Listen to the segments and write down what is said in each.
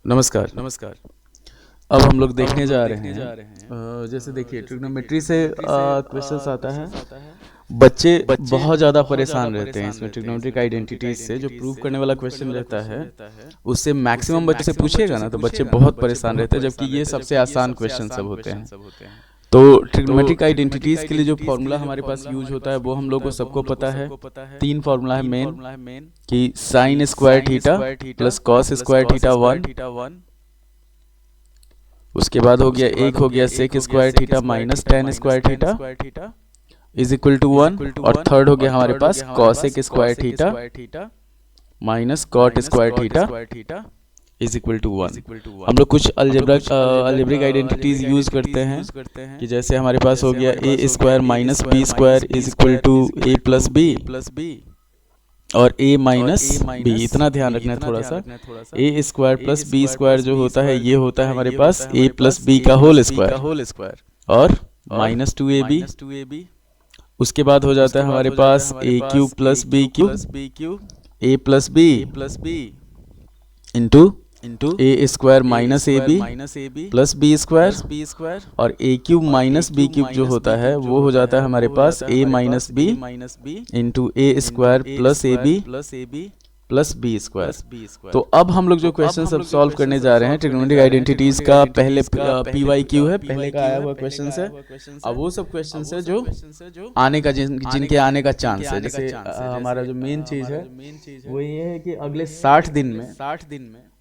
नमस्कार। अब हम लोग देखने जा रहे हैं जैसे देखिए ट्रिग्नोमेट्री से क्वेश्चंस आता है। बच्चे बहुत ज़्यादा परेशान रहते हैं इसमें ट्रिग्नोमेट्रिक आइडेंटिटीज से। जो प्रूव करने वाला क्वेश्चन रहता है उससे मैक्सिमम बच्चे से पूछेगा ना तो बच्चे बहुत परेशान रहते हैं, जबकि ये सबसे आसान क्वेश्चन सब होते हैं। तो ट्रिग्नोमेट्रिक आइडेंटिटीज के लिए जो फॉर्मूला हमारे पास यूज होता है वो हम लोग को सबको पता है। तीन फॉर्मूला है मेन कि sine square theta plus cos square theta 1, उसके बाद हो गया एक हो गया sec square theta minus tan square theta is equal to 1, और थर्ड हो गया हमारे पास cosec square theta minus cot square theta is equal to 1। हम लोग कुछ अलजेब्रिक आइडेंटिटीज यूज करते हैं कि जैसे हमारे पास हो गया A square minus B square is equal to A plus B और a माइनस बी। इतना ध्यान रखना है थोड़ा सा। A square plus B square जो होता है ये होता है हमारे पास a प्लस बी का होल स्क्वायर और माइनस 2ab। उसके बाद हो जाता है हमारे पास a cube plus B cube a plus B into A square minus A B plus B square और A cube minus B cube जो होता है वो हो जाता है हमारे पास A minus B into A square plus A B plus B square. तो अब हम लोग जो क्वेश्चन सब सॉल्व करने जा रहे हैं ट्रिग्नोमेट्रिक आइडेंटिटीज का, पहले PYQ है, पहले का आया हुआ क्वेश्चन है। अब वो सब क्वेश्चन है जो आने का जिनके आने का चांस है। जैसे हमारा जो मेन चीज है वो ये है कि अगले 60 दिन में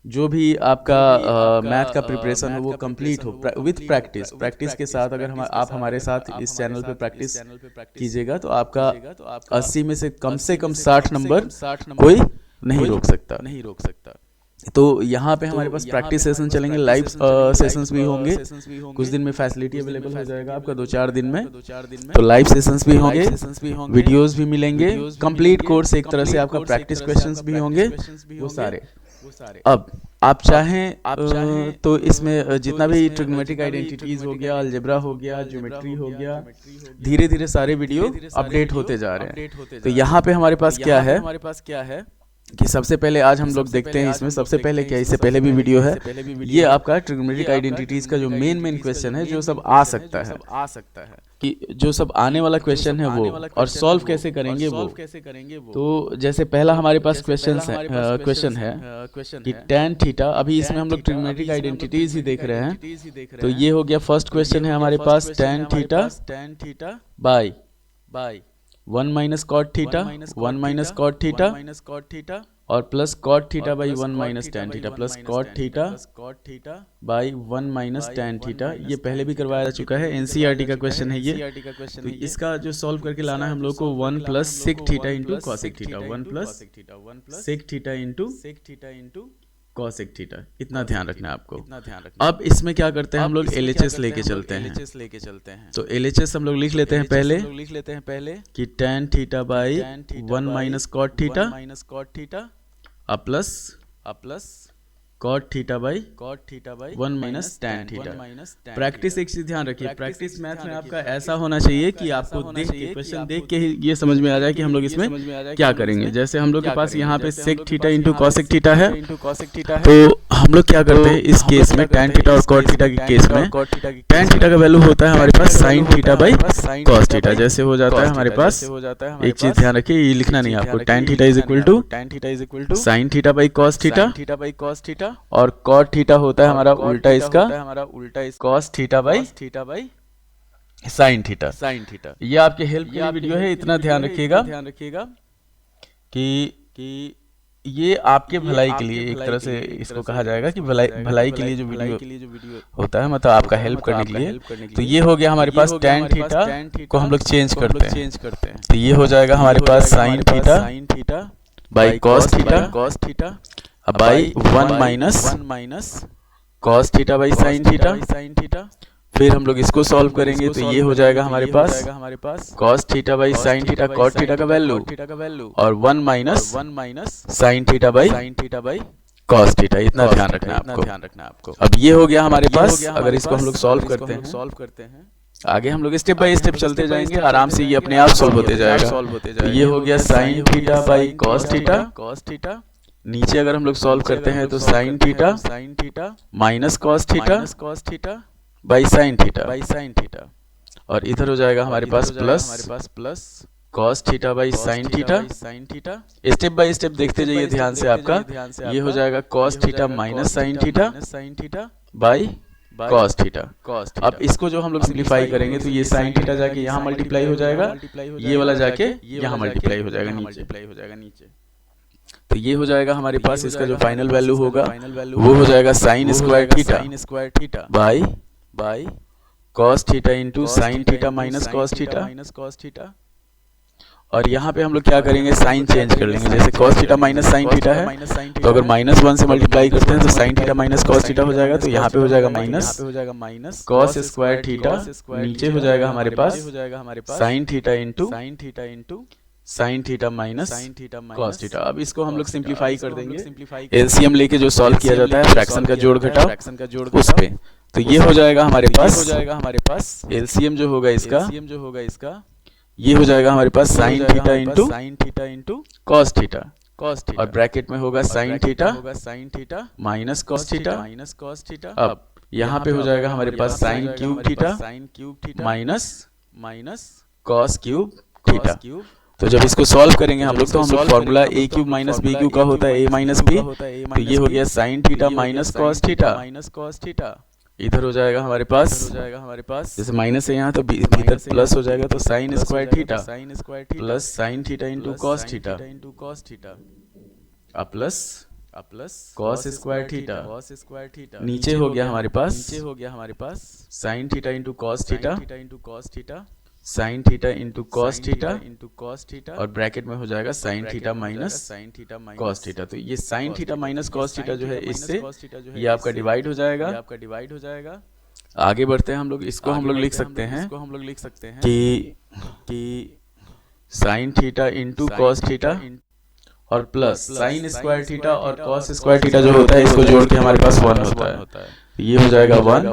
जो भी आपका मैथ का प्रिपरेशन हो वो कंप्लीट हो विथ प्रैक्टिस के साथ। अगर आप हमारे साथ इस चैनल पे प्रैक्टिस कीजिएगा तो आपका 80 में से कम 60 नंबर कोई नहीं रोक सकता। तो यहाँ पे हमारे पास प्रैक्टिस सेशन चलेंगे, लाइव सेशंस भी होंगे। कुछ दिन में फैसिलिटी अवेलेबल हो जाएगा आपका 2-4 दिन में, तो लाइव सेशंस भी होंगे, वीडियोस भी मिलेंगे, कंप्लीट कोर्स एक तरह से आपका प्रैक्टिस क्वेश्चंस भी होंगे वो सारे। अब आप चाहें तो इसमें जितना भी ट्रिग्नोमेट्रिक आइडेंटिटीज हो गया, अलजेब्रा हो गया, ज्योमेट्री हो गया, धीरे धीरे सारे वीडियो अपडेट होते जा रहे हैं। तो यहाँ पे हमारे पास क्या है कि सबसे पहले आज हम लोग देखते हैं इसमें सबसे पहले क्या, इससे पहले भी वीडियो है, ये आपका ट्रिग्नोमेट्रिक आइडेंटिटीज का जो मेन क्वेश्चन है जो सब आ सकता है कि जो सब आने वाला क्वेश्चन है वो, और सॉल्व कैसे करेंगे वो। तो जैसे पहला हमारे पास क्वेश्चन है कि tan थीटा, अभी इसमें हम लोग ट्रिग्नोमेट्रिक आइडेंटिटीज ही देख रहे हैं। तो ये हो गया फर्स्ट क्वेश्चन है हमारे पास tan theta by 1 minus cot theta और plus cot theta by 1 minus tan theta plus cot theta by 1 minus tan theta. ये पहले भी करवाया जा चुका है, NCERT का क्वेश्चन है ये। तो इसका जो सॉल्व करके लाना है हम लोग को 1 plus sec theta into cosec theta, 1 plus sec theta into cosec theta. इतना ध्यान रखना है आपको। अब इसमें क्या करते हैं हम लोग LHS लेके चलते हैं। तो LHS हम लोग लिख लेते हैं पहले कि tan theta by 1 minus cot theta plus cot theta by 1 minus tan theta. Practice एक चीज ध्यान रखिए, प्रैक्टिस मैथ में आपका ऐसा होना चाहिए कि आपको देख के क्वेश्चन देख के ही ये समझ में आ जाए कि हम लोग इसमें क्या करेंगे। जैसे हम लोग के पास यहाँ पे sec theta into cosec theta है, तो हम लोग क्या करते हैं इस केस में tan थीटा और कॉट थीटा के केस में tan थीटा का वैल्यू होता है हमारे पास sine theta by cos theta. जैसे हो जाता है हमारे पास, एक चीज ध्यान रखिए, ये लिखना नहीं आपको, tan theta is equal to sine theta by cos theta और कॉट थीटा होता है हमारा उल्टा इसका cos theta by sine theta. ये आपके हेल्प के लिए वीडियो है, इतना ध्यान रखिएगा कि ये आपके भलाई के लिए एक तरह से इसको कहा जाएगा कि भलाई के लिए जो वीडियो होता है, मतलब आपका हेल्प करने के लिए। तो ये हो गया हमारे पास tan थीटा को हम लोग चेंज करते हैं, तो ये हो जाएगा हमारे पास sine theta by cos theta by 1 minus cos theta by sine theta. फिर हम लोग इसको सॉल्व करेंगे तो ये हो जाएगा हमारे पास cos theta by sine theta cot theta का वैल्यू और 1 minus sine theta by cos theta. इतना ध्यान रखना है आपको। अब ये हो गया हमारे पास, अगर इसको हम लोग सॉल्व करते हैं आगे हम लोग स्टेप बाय स्टेप चलते जाएंगे, आराम से ये अपने आप सॉल्व होते जाएगा। तो ये हो गया sine theta by cos theta नीचे अगर हम लोग सॉल्व करते हैं तो sine theta minus cos theta by sine theta, और इधर हो जाएगा हमारे पास plus cos theta by sine theta. Step by step देखते जाइए ध्यान से आपका, ये हो जाएगा cos theta minus sine theta by cos theta. अब इसको जो हम लोग सिंप्लीफाई करेंगे तो ये साइन थीटा जाके यहाँ मल्टीप्लाई हो जाएगा, ये वाला जाके यहाँ मल्टीप्लाई हो जाएगा नीचे। तो ये हो जाएगा हमारे पास, इसका जो फाइनल वैल्यू होगा वो हो जाएगा sine square theta by cos theta into sine theta minus cos theta. और यहाँ पे हम लोग क्या करेंगे, साइन चेंज कर लेंगे। जैसे cos theta minus sine theta है, तो अगर -1 से मल्टीप्लाई करते हैं तो sine theta minus cos theta हो जाएगा, तो यहाँ पे हो जाएगा माइनस cos स्क्वायर थीटा, नीचे हो जाएगा हमारे पास sine theta into sine theta minus cos theta. अब इसको हम लोग सिंप्लीफाई कर देंगे, एलसीएम लेके जो सॉल्व किया जाता है फ्रैक्शन का जोड़ घटाव उस पे। तो ये हो जाएगा हमारे पास एलसीएम जो होगा इसका, ये हो जाएगा हमारे पास sine theta into cos theta, और ब्रैकेट में होगा sine theta minus cos theta. अब यहाँ पे हो जाएगा हमारे पास sine cube theta minus cos cube theta. तो जब इसको सॉल्व करेंगे हम लोग, तो हम लोग फॉर्मूला ए क्यूब माइनस बी क्यूब का होता है a माइनस बी, तो ये हो गया sine theta minus cos theta. इधर हो जाएगा हमारे पास जैसे माइनस है यहाँ, तो भीतर प्लस हो जाएगा, तो sine square theta plus sine theta into cos theta plus cos square theta. नीचे हो गया हमारे पास sine theta into cos theta sine theta into cos theta, और ब्रैकेट में हो जाएगा sine theta minus cos theta. तो ये sine theta minus cos theta जो है, इससे ये आपका डिवाइड हो जाएगा। आगे बढ़ते हैं हम लोग, इसको हम लोग लिख सकते हैं कि sine theta into cos theta और प्लस साइन स्क्वायर थीटा और कॉस स्क्वायर थीटा जो होता है, इसको जोड़ के हमारे पास 1 होता है। ये हो जाएगा 1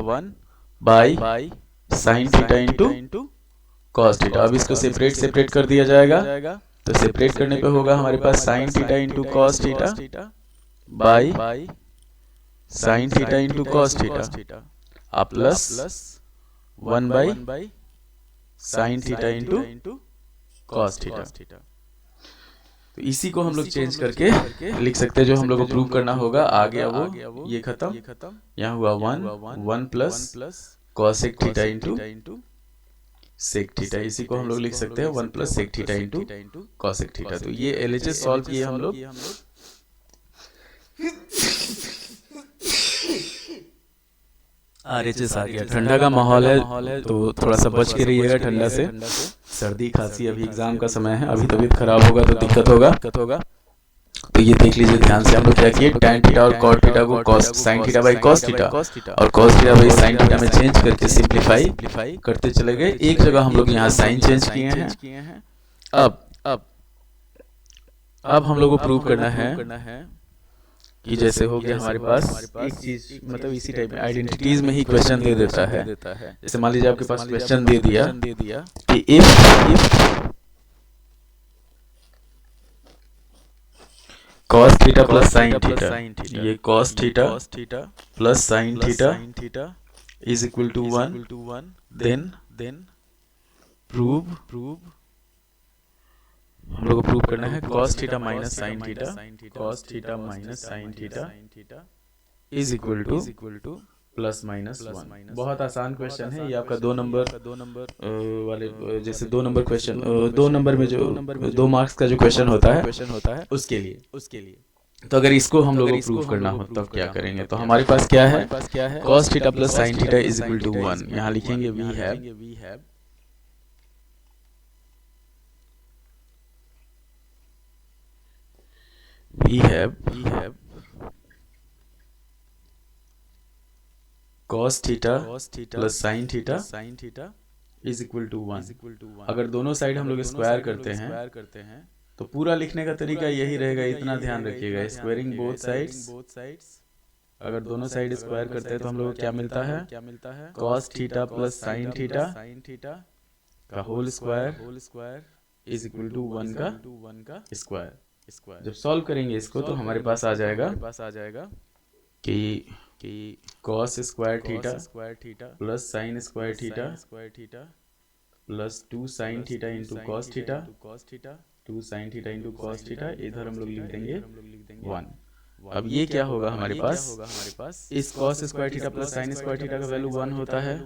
by sine theta into cos theta. अब इसको सेपरेट कर दिया जाएगा, तो सेपरेट करने पे होगा हमारे पास sine theta into cos theta by sine theta into cos theta plus 1 by sine theta into cos theta. तो इसी को हम लोग चेंज करके लिख सकते हैं, जो हम लोग को प्रूव करना होगा। आ गया वो, ये खत्म, यहाँ हुआ 1 plus cosec theta into sec theta. इसी को हम लोग लिख सकते हैं 1 plus sec theta into cosec theta. तो ये एलएचएस सॉल्व किए हम लोग। आरएचएस आ गया। ठंडा का माहौल है तो थोड़ा सा बच के रहिएगा ठंडा से, सर्दी खांसी, अभी एग्जाम का समय है, अभी तबीयत खराब होगा तो दिक्कत होगा। तो ये देख लीजिए ध्यान से, हम लोग क्या किए, tan थीटा और cot थीटा को cos sin theta by cos theta और cos theta by sin theta में चेंज करके सिंप्लीफाई करते चले गए। एक जगह हम लोग यहाँ साइन चेंज किए हैं। अब हम लोग को प्रूव करना है कि जैसे हो गया हमारे पास एक चीज, मतलब इसी टाइप में आइडेंटिटीज में ही क्वेश्चन दे देता है। जैसे मान लीजिए आपके पास क्वेश्चन दे दिया कि if cos theta plus sine theta, ये cos theta plus sine theta is equal to 1, then prove, हम लोग को प्रूव करना है cos theta minus sine theta, cos theta minus sine theta is equal to plus minus 1। बहुत आसान question है ये आपका 2 नंबर वाले, जैसे 2 नंबर क्वेश्चन, 2 नंबर में जो 2 मार्क्स का जो क्वेश्चन होता है उसके लिए। तो अगर इसको हम लोगों को प्रूव करना हो तब क्या करेंगे, तो हमारे पास क्या है, cos theta plus sine theta is equal to 1। यहाँ लिखेंगे we have cos theta plus sine theta is equal to 1। अगर दोनों साइड हम लोग स्क्वायर करते हैं तो पूरा लिखने का तरीका यही रहेगा, इतना ध्यान रखिएगा, स्क्वायरिंग बोथ साइड्स। अगर दोनों साइड स्क्वायर करते हैं तो हम लोग को क्या मिलता है, cos theta plus sine theta का whole square is equal to 1 का स्क्वायर। जब सॉल्व करेंगे इसको तो हमारे पास आ जाएगा कि cos square theta plus sine square theta plus 2 sine theta into cos theta 2 sine theta into cos theta, इधर हम लोग लिख देंगे 1। अब ये क्या होगा हमारे पास, इस cos square theta plus sine square theta का वैल्यू 1 होता है,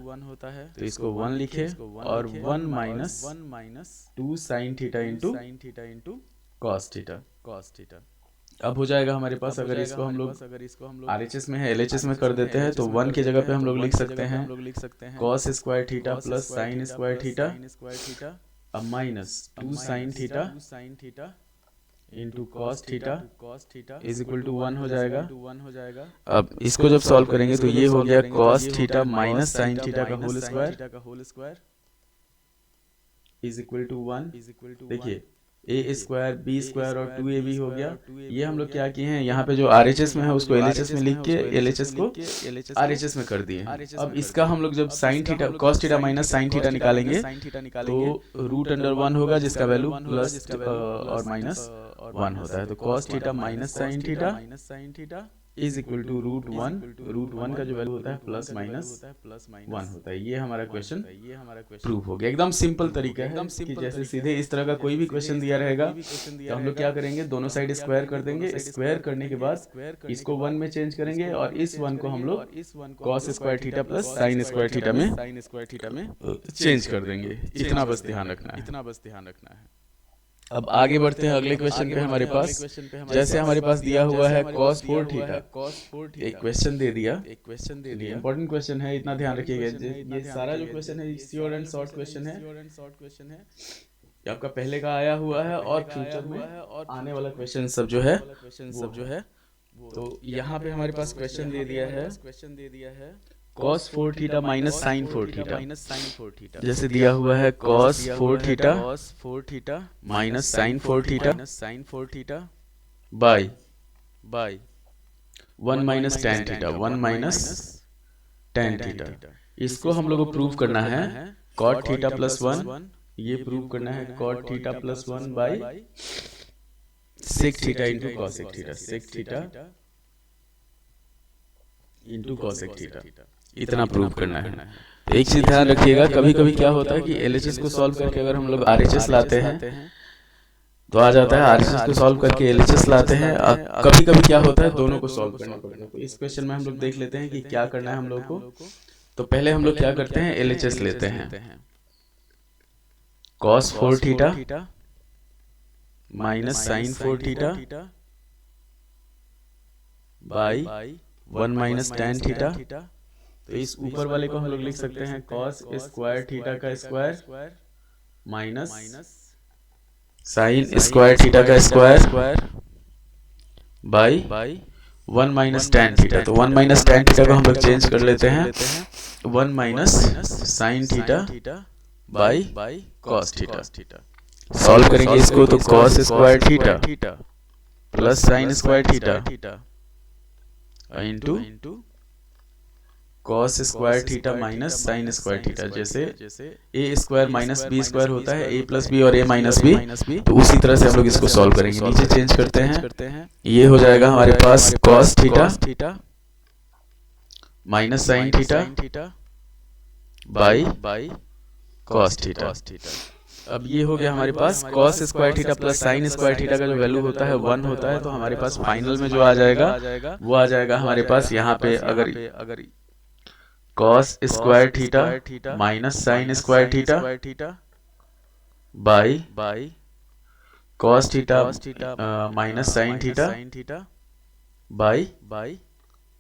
तो इसको 1 लिखे और 1 minus 2 sine theta into cos theta. अब हो जाएगा हमारे पास, अगर इसको हम लोग RHS में है LHS में कर देते हैं तो 1 की जगह पे हम लोग लिख सकते हैं cos square theta plus sine square theta अब minus 2 sine theta into cos theta is equal to 1 हो जाएगा। अब इसको जब सॉल्व करेंगे तो ये हो गया cos theta minus sine theta का whole square is equal to 1। देखिए a स्क्वायर बी स्क्वायर और 2ab हो गया। ये हम लोग क्या किए हैं, यहाँ पे जो RHS में है उसको LHS में लिख के LHS को RHS में कर दिए। अब इसका हम लोग जब sign theta cos theta minus sine theta निकालेंगे तो रूट अंडर 1 होगा जिसका वैल्यू प्लस और माइनस 1 होता है। तो cos theta minus sine theta is equal to root one का जो वैल्यू होता है प्लस माइनस 1 होता है। ये हमारा क्वेश्चन प्रूव हो गया। एकदम सिंपल तरीका है कि जैसे सीधे इस तरह का कोई भी क्वेश्चन दिया रहेगा तो हम लोग क्या करेंगे, दोनों साइड स्क्वायर कर देंगे। स्क्वायर करने के बाद इसको 1 में चेंज करेंगे और इस 1 को हम लोग cos square theta plus sine square theta में चेंज कर देंगे। इतना बस ध्यान रखना है। अब आगे बढ़ते हैं अगले क्वेश्चन पे। हमारे पास जैसे हमारे पास दिया हुआ है cos 4 थीटा, एक क्वेश्चन दे दिया, इंपॉर्टेंट क्वेश्चन है, इतना ध्यान रखिएगा। ये सारा जो क्वेश्चन है श्योर एंड शॉर्ट क्वेश्चन है, ये आपका पहले का आया हुआ है और फ्यूचर में आने वाला क्वेश्चन सब जो है तो यहाँ पे हमारे पास क्वेश्चन दे दिया है cos 4 theta minus sine 4 theta, जैसे दिया हुआ है cos 4 theta minus sine 4 theta by 1 minus tan theta. इसको हम लोग को प्रूव करना है cot थीटा प्लस 1, ये प्रूव करना है cot theta plus 1 by sec theta into cosec theta, sec theta into cosec theta, इतना प्रूव करना है। एक चीज ध्यान रखिएगा, कभी कभी क्या होता है कि LHS को सॉल्व करके अगर हम लोग RHS लाते हैं तो आ जाता है, RHS को सॉल्व करके LHS लाते हैं। कभी कभी क्या होता है दोनों को सॉल्व करना पड़ता है। तो इस क्वेश्चन में हम लोग देख लेते हैं कि क्या करना है हम लोग को। तो पहले हम लोग क्या करते हैं, LHS लेते हैं। cos 4 theta minus sine 4 theta by 1 minus tan theta. तो इस ऊपर वाले को हम लोग लिख सकते हैं cos स्क्वायर थीटा का square minus sine square theta का square by 1 minus tan theta. तो 1 माइनस tan थीटा को हम लोग चेंज कर लेते हैं 1 minus sine theta by cos theta. Solve करेंगे इसको तो cos square theta plus sine square theta into cos square theta minus sine square theta. जैसे a square minus B square होता है, a प्लस बी और a माइनस बी, तो उसी तरह से हम लोग इसको सॉल्व करेंगे। नीचे चेंज करते हैं, ये हो जाएगा हमारे पास cos theta minus sine theta by cos theta. अब ये हो गया हमारे पास cos square theta plus sine square theta का जो वैल्यू होता है 1 होता है। तो हमारे पास फाइनल में जो आ जाएगा वो आ जाएगा हमारे पास यहाँ पे अगर cos square theta minus sine square theta by cos theta minus sine theta by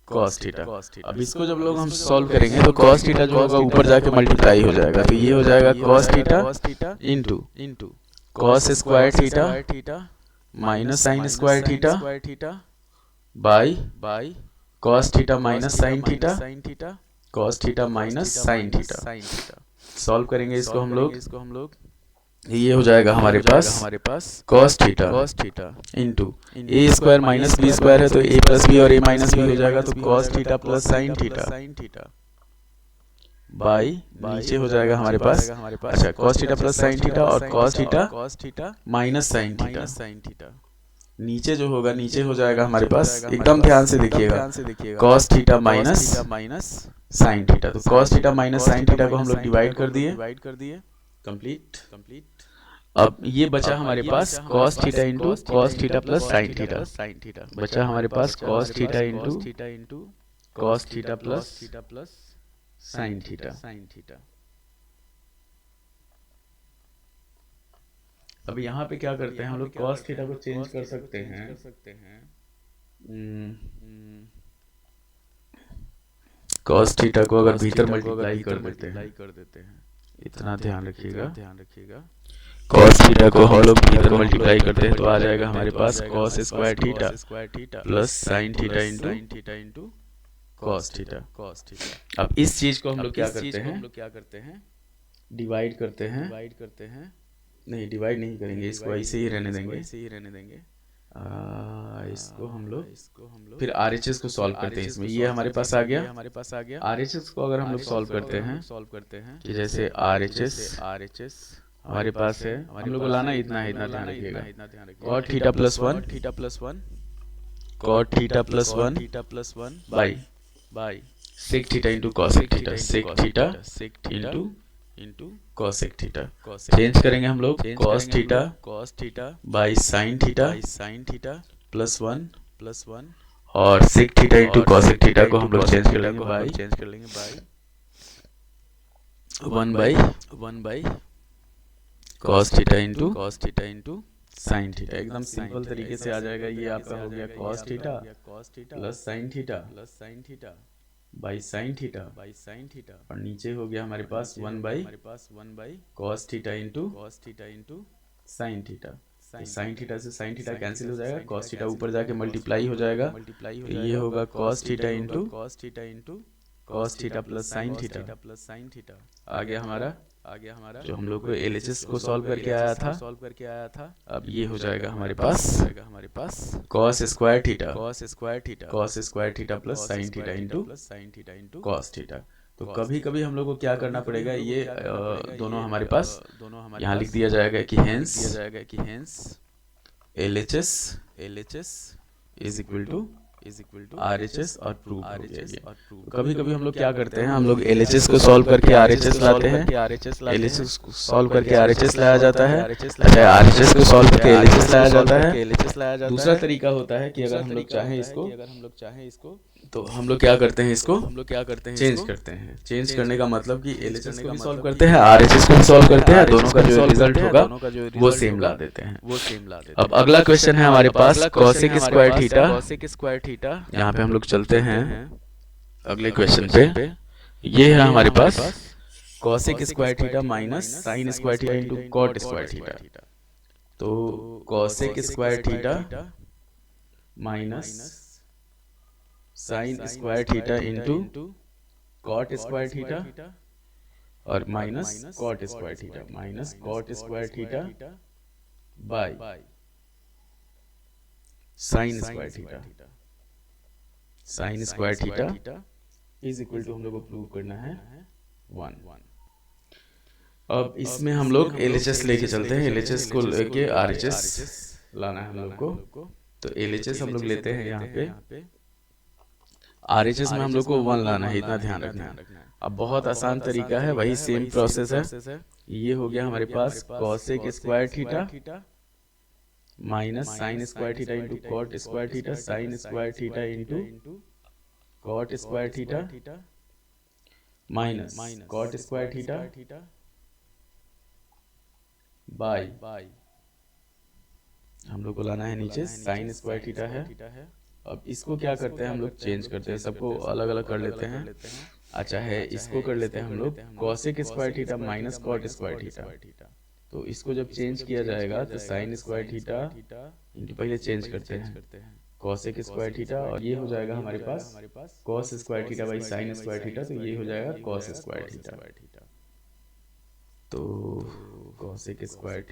cos theta. अब इसको जब लोग हम सॉल्व करेंगे तो cos थीटा जो होगा ऊपर जाके मल्टीप्लाई हो जाएगा। तो ये हो जाएगा cos theta into cos square theta minus sine square theta by cos theta minus sine theta cos theta minus sine theta. Solve करेंगे इसको हम लोग, ये हो जाएगा हमारे पास cos theta into a square minus B square है तो a प्लस बी और a माइनस बी हो जाएगा। तो cos theta plus sine theta by नीचे हो जाएगा हमारे पास, अच्छा cos theta plus sine theta और cos theta minus sine theta नीचे जो होगा, नीचे हो जाएगा हमारे पास, एकदम ध्यान से देखिएगा, cos theta minus sine theta. तो cos theta minus sine theta को हम लोग डिवाइड कर दिए, कंप्लीट। अब ये बचा हमारे पास cos theta into cos theta plus sine theta, बचा हमारे पास cos theta into cos theta plus sine theta. अब यहाँ पे क्या करते हैं हम लोग, कॉस थीटा को चेंज कर सकते हैं, कॉस थीटा को अगर भीतर मल्टीप्लाई कर देते हैं, इतना ध्यान रखिएगा, कॉस थीटा को हम लोग भीतर मल्टीप्लाई करते हैं तो आ जाएगा हमारे पास cos square theta plus sine theta into cos theta. अब इस चीज को हम लोग क्या करते हैं, डिवाइड करते हैं, नहीं डिवाइड नहीं करेंगे, इसको ऐसे ही रहने देंगे। इसको हम लोग फिर RHS को सॉल्व करते हैं इसमें, ये हमारे पास आ गया। RHS को अगर हम लोग सॉल्व करते हैं कि जैसे RHS हमारे पास है, हम लोग को लाना इतना है, इतना ध्यान रखिएगा, cot theta plus one by sec theta into cosec theta, sec theta into cosec theta. Change करेंगे हम लोग, cos theta by sine theta plus one, और sec theta into cosec theta को हम लोग चेंज कर लेंगे by one by cos theta into sine theta. एकदम सिंपल तरीके से आ जाएगा, ये आपका हो गया cos theta plus sine theta by sine theta, और नीचे हो गया हमारे पास one by cos theta into sine theta. Sine theta से साइन थीटा कैंसिल हो जाएगा, कॉस थीटा ऊपर जाके मल्टीप्लाई हो जाएगा, तो ये होगा cos theta into cos theta plus sine theta. आ गया हमारा जो हम लोग को LHS को सॉल्व करके आया था। अब ये हो जाएगा हमारे पास cos square theta plus sine theta into cos theta. तो कभी कभी हम लोग को क्या करना पड़ेगा, ये दोनों हमारे पास यहाँ लिख दिया जाएगा कि hence LHS is equal to RHS और प्रूव हो गया ये। तो कभी कभी हम लोग क्या करते हैं, हम लोग LHS को सॉल्व करके RHS लाते हैं, LHS को सॉल्व करके RHS लाया जाता है, अच्छा RHS को सॉल्व करके LHS लाया जाता है। दूसरा तरीका होता है कि अगर हम लोग चाहें इसको, तो हम लोग क्या करते हैं, इसको चेंज करते हैं। चेंज करने का मतलब कि LHS को भी सॉल्व करते हैं, RHS को भी सॉल्व करते हैं, दोनों का जो रिजल्ट होगा वो सेम ला देते हैं। अब अगला क्वेश्चन है हमारे पास कॉसेक स्क्वायर थीटा। यहाँ पे हम लोग चलते हैं अगले क्वेश्चन पे। ये है हमारे पास cosec square theta minus sine square theta into cot square theta. तो cosec square theta minus sine square theta into cot square theta, और minus cot square theta by sine square theta is equal to हम लोग को prove करना है 1। अब इसमें हम लोग LHS लेके चलते हैं, LHS को लेके RHS लाना है हम लोग को। तो LHS हम लोग लेते हैं यहाँ पे, RHS में हम लोग को 1 लाना है, इतना ध्यान रखना है। अब बहुत आसान तरीका है, वही सेम प्रोसेस है। ये हो गया हमारे पास cosec square theta minus sine square theta into cot square theta, sine square theta into cot square theta minus cot square theta by हम लोग को लाना है नीचे साइन स्क्वायर थीटा है। अब इसको क्या करते हैं हम लोग, चेंज करते हैं, सबको अलग अलग कर लेते हैं। अच्छा है, इसको कर लेते हैं हम लोग cosec square theta minus cot square theta. तो इसको जब चेंज किया जाएगा तो साइन स्क्वायर थीटा इनके पहले चेंज करते हैं कॉसेक स्क्वायर थीटा, और ये हो जाएगा हमारे पास cos square theta by sine square theta, तो ये हो जाएगा कॉस स्क्वायर थीटा। तो कॉसेक स्क्वायर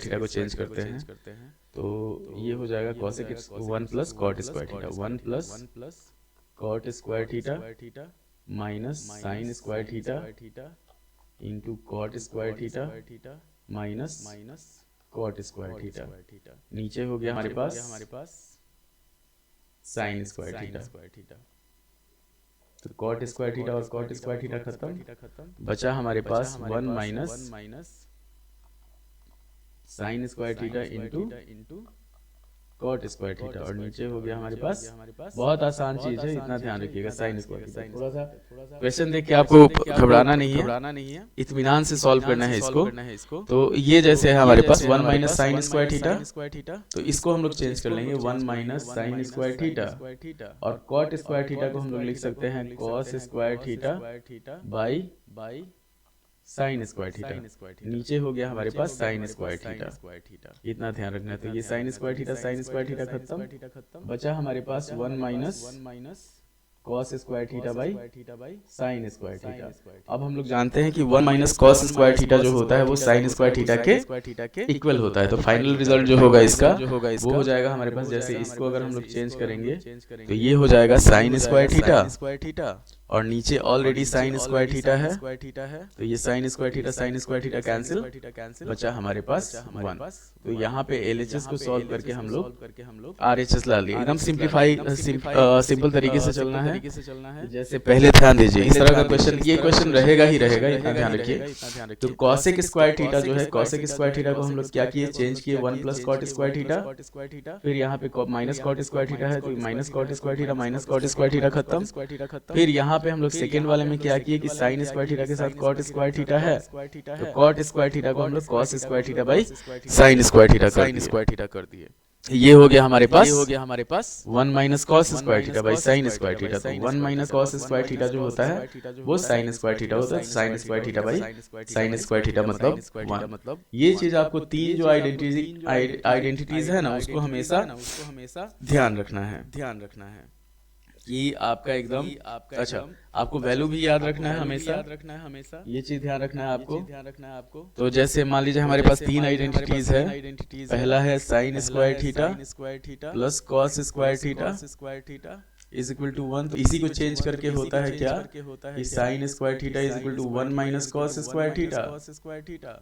थीटा को चेंज करते हैं, तो ये हो जाएगा cosec 1 plus cot square theta, 1 plus cot square theta minus sine square theta into cot square theta minus cot square theta, नीचे हो गया हमारे पास साइन स्क्वायर थीटा। तो कॉट स्क्वायर थीटा और कॉट स्क्वायर थीटा खत्म, बचा हमारे पास 1 minus sine square theta into cot square theta, और नीचे हो गया हमारे पास, बहुत आसान चीज है, इतना ध्यान रखिएगा, साइन स्क्वायर थीटा। थोड़ा सा क्वेश्चन देख के आपको घबराना नहीं है, इत्मीनान से सॉल्व करना है इसको। तो ये जैसे है हमारे पास 1 माइनस साइन स्क्वायर थीटा, तो इसको हम लोग चेंज कर लेंगे 1 माइनस साइन स्क्वायर थीटा, और कॉट स्क्वायर थीटा को हम लोग लिख सकते हैं cos square theta by sine square theta, नीचे हो गया हमारे पास साइन स्क्वायर थीटा, इतना ध्यान रखना है। तो ये साइन स्क्वायर थीटा खत्म, बचा हमारे पास 1 minus cos square theta by sine square theta. अब हम लोग जानते हैं कि 1 माइनस कॉस स्क्वायर थीटा जो होता है वो साइन स्क्वायर थीटा के इक्वल होता है। तो फाइनल रिजल्ट जो होगा इसका वो हो जाएगा हमारे पास, जैसे इसको अगर हम लोग चेंज करेंगे तो ये हो जाएगा साइन स्क्वायर थीटा, और नीचे ऑलरेडी साइन स्क्वायर थीटा है, तो ये साइन स्क्वायर थीटा कैंसिल, बचा हमारे पास 1। तो यहाँ पे LHS को सॉल्व करके हम लोग RHS ला लिए। एकदम सिंपल तरीके से चलना है, जैसे पहले ध्यान दीजिए इस तरह का क्वेश्चन, ये क्वेश्चन रहेगा ही रहेगा, इतना ध्यान रखिए। तो कॉसेक स्क्वायर थीटा जो है, कॉसेक स्क्वायर थीटा को हम लोग क्या किए, चेंज किए 1 प्लस कॉट स्क्वायर थीटा, फिर यहाँ पे माइनस कॉट स्क्वायर थीटा है तो minus cot square theta minus cot square theta खत्म। फिर यहाँ पे हम लोग सेकेंड वाले में क्या किए कि साइन स्क्वायर थीटा के साथ कॉट स्क्वायर थीटा है, तो कॉट स्क्वायर थीटा को हम लोग cos square theta by sine square theta कर दिए। ये हो गया हमारे पास 1 minus cos square theta by sine square theta. तो 1 माइनस कॉस स्क्वायर थीटा जो होता है वो साइन स्क्वायर थीटा होता है, sine square theta by sine square theta मतलब 1। ये चीज आपको तीन जो आइडेंटिटीज है ना उसको हमेशा ध्यान रखना है कि आपका एकदम अच्छा, आपको वैल्यू भी याद रखना है हमेशा, ये चीज ध्यान रखना है आपको। तो जैसे मान लीजिए हमारे पास तीन आइडेंटिटीज है, पहला है sine square theta plus cos square theta is equal to 1। तो इसी को चेंज करके होता है क्या कि sine square theta is equal to 1 minus cos square theta,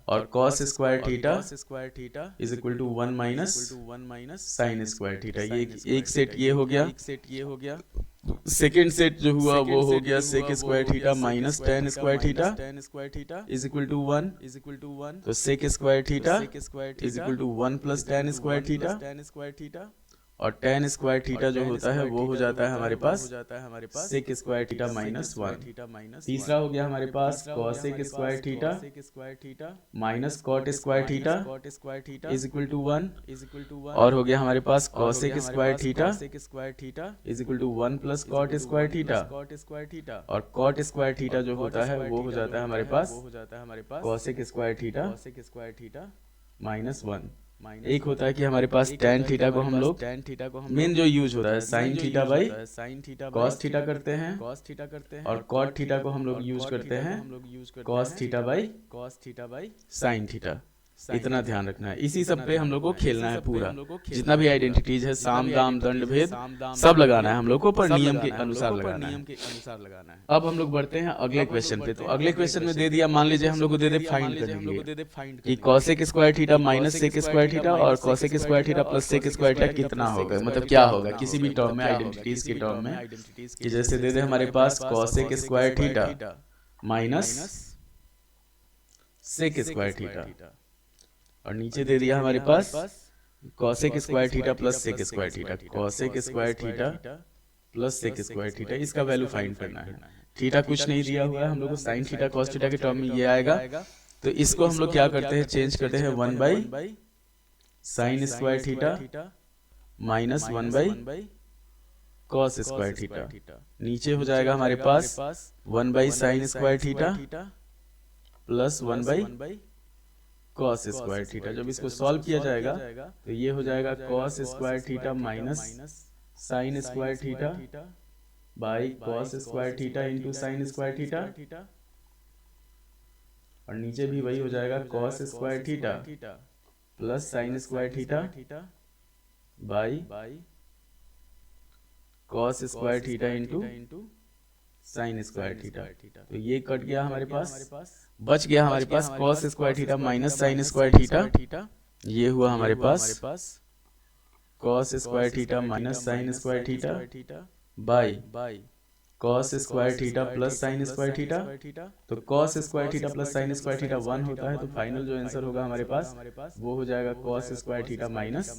और cos square theta is equal to 1 minus sine square theta. ये एक सेट ये हो गया। सेकेंड सेट जो हुआ वो हो गया sec square theta minus tan square theta is equal to 1। तो sec square theta is equal to 1 plus tan square theta, और टेन स्क्वायर थीटा जो होता है वो हो जाता है हमारे पास सेक स्क्वायर थीटा माइनस 1। तीसरा हो गया हमारे पास cosec square theta minus cot square theta is equal to 1, और हो गया हमारे पास cosec square theta is equal to 1 plus cot square theta, और कॉट स्क्वायर थीटा जो होता है वो हो जाता है हमारे पास कॉसेक स्क्वायर थीटा माइनस 1। एक होता है कि हमारे पास टेन थीटा को हम लोग मेन जो यूज होता है sign theta by cos theta करते हैं, और कॉट थीटा को हम लोग यूज करते हैं cos theta by sine theta. इतना ध्यान रखना है, इसी सब पे हम लोग को खेलना है पूरा, जितना भी आइडेंटिटीज है साम दाम दंड भेद सब लगाना है हम लोग को, पर नियम के अनुसार लगाना है। अब हम लोग बढ़ते हैं अगले क्वेश्चन पे। तो अगले क्वेश्चन में दे दिया, मान लीजिए हम लोग को दे दे फाइंड करेंगे कि cosec square theta minus sec square theta और cosec square theta plus sec square theta कितना होगा, मतलब क्या होगा किसी भी टर्म में, आइडेंटिटीज के टर्म में। कि जैसे दे दे हमारे पास cosec square theta minus sec square theta, और नीचे दे दिया हमारे पास cosec square theta plus sec square theta, cosec square theta plus sec square theta, इसका वैल्यू फाइंड करना है। थीटा कुछ नहीं दिया हुआ है हम लोग को, साइन थीटा कॉस थीटा के टर्म में ये आएगा। तो इसको हम लोग क्या करते हैं, चेंज करते हैं 1 by sine square theta minus 1 by cos square theta. नीचे हो जाएगा हमारे पास 1 by sine square theta plus 1 by cos square theta. जब इसको सॉल्व किया जाएगा तो ये हो जाएगा cos square theta minus sine square theta by cos square theta into sine square theta, और नीचे भी वही हो जाएगा cos square theta plus sine square theta by cos square theta into sine square theta. तो ये कट गया हमारे पास, बच गया हमारे पास cos square theta minus sine square theta ये हुआ हमारे पास cos square theta minus sine square theta by cos square theta plus sine square theta. तो cos square theta plus sine square theta 1 होता है, तो फाइनल जो आंसर होगा हमारे पास वो हो जाएगा cos square theta minus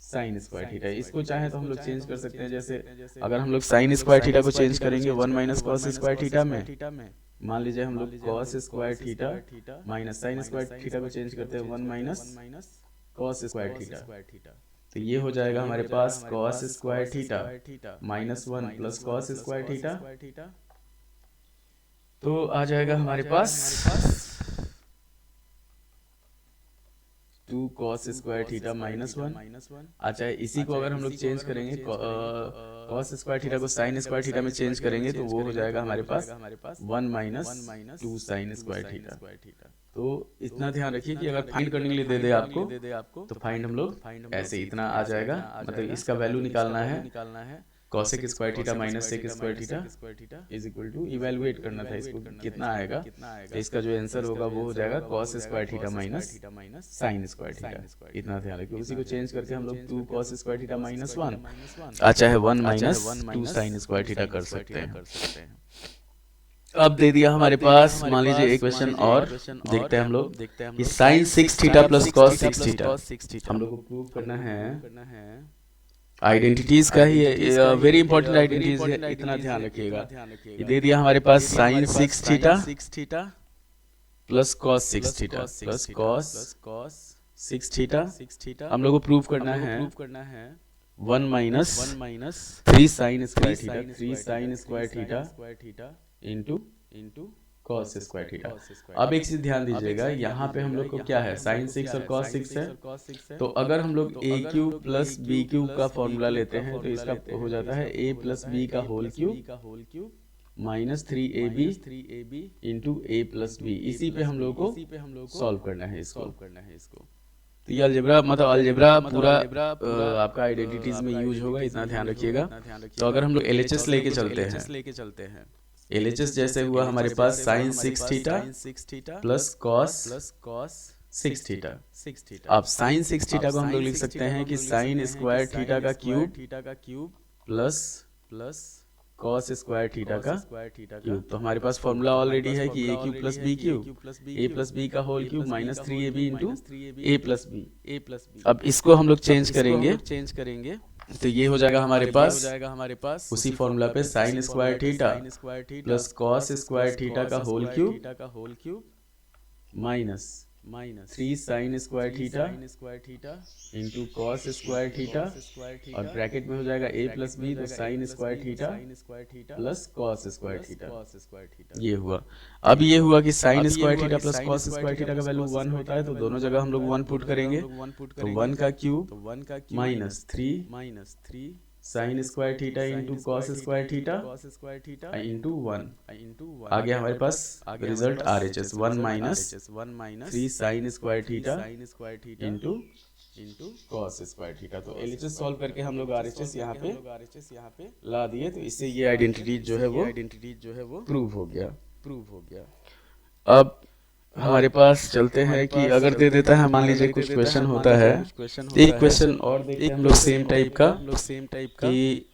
sine square theta. इसको चाहे तो हम लोग चेंज कर सकते हैं, जैसे अगर हम लोग साइन स्क्वायर थीटा को चेंज करेंगे 1 माइनस कॉस स्क्वायर थीटा में, मान लीजिए हम लोग cos square theta minus sine square theta को चेंज करते हैं 1 माइनस कॉस स्क्वायर थीटा, तो ये हो जाएगा हमारे पास cos square theta minus 1 plus cos square theta, तो आ जाएगा हमारे पास 2 कॉस स्क्वायर थीटा माइनस 1। अच्छा, इसी को अगर हम लोग चेंज करेंगे कॉस स्क्वायर थीटा को साइन स्क्वायर थीटा में चेंज करेंगे तो वो हो जाएगा हमारे पास 1 माइनस 2 साइन स्क्वायर थीटा। तो इतना ध्यान रखिए कि अगर फाइंड करने के लिए दे दे आपको तो फाइंड हम लोग ऐसे इतना आ जाएगा, मतलब इसका वैल्यू निकालना है cosec square theta minus sec square theta is equal to evaluate करना था इसको कितना आएगा, तो इसका जो आंसर होगा वो हो जाएगा cos square theta minus sine square theta. इतना ध्यान रखिए, उसी को चेंज करके हम लोग 2 कॉस स्क्वायर थीटा माइनस 1 अच्छा है 1 माइनस 2 साइन स्क्वायर थीटा कर सकते हैं। अब दे दिया हमारे पास, मान लीजिए एक क्वेश्चन और देखते हैं हम लोग कि sine 6 theta plus cos 6 theta हम लोग को प्रूव करना है। आइडेंटिटीज का ही वेरी इंपॉर्टेंट आइडेंटिटीज है, इतना ध्यान रखिएगा। ये दे दिया हमारे पास sine 6 theta plus cos 6 theta plus cos 6 theta हम लोग को प्रूव करना है 1 minus 3 sine square theta into cos square theta. अब एक चीज ध्यान दीजिएगा, यहाँ पे हम लोग को क्या है साइन 6 और कॉस 6 है, तो अगर हम लोग A cube plus B cube का फॉर्मूला लेते हैं तो इसका हो जाता है ए प्लस बी का whole cube minus 3ab into A plus B. इसी पे हम लोग को सॉल्व करना है इसको। तो ये अलजेब्रा मतलब अलजेब्रा पूरा आपका आइडेंटिटीज में यूज होगा, इतना ध्यान रखिएगा। तो अगर हम लोग एलएचएस लेके चलते हैं एलएचएस जैसे हुआ हमारे पास sine 6 theta plus cos 6 theta. अब साइन 6 थीटा को हम लोग लिख सकते हैं कि साइन स्क्वायर थीटा का cube plus cos square theta का क्यूब। तो हमारे पास फॉर्मूला ऑलरेडी है कि A cube plus B cube A plus B का whole cube minus 3ab into A plus B. अब इसको हम लोग चेंज करेंगे तो ये हो जाएगा हमारे पास उसी फॉर्मूला पे sine square theta plus cos square theta का whole cube minus 3 sine square theta into cos square theta और ब्रैकेट में हो जाएगा ए प्लस बी, तो sine square theta plus cos square theta. ये हुआ। अब ये हुआ कि sine square theta plus cos square theta का वैल्यू 1 होता है, तो दोनों जगह हम लोग 1 पुट करेंगे, तो 1 का cube minus 3 sine square theta into cos square theta into 1 आ गया हमारे पास result RHS 1 minus 3 sine square theta into cos square theta. तो एलएचएस सॉल्व करके हम लोग आरएचएस यहाँ पे ला दिए, तो इससे ये आइडेंटिटी जो है वो प्रूव हो गया। अब हमारे पास चलते हैं कि अगर दे देता है मान लीजिए कुछ क्वेश्चन होता है, एक क्वेश्चन और देखते हैं हम लोग सेम टाइप का कि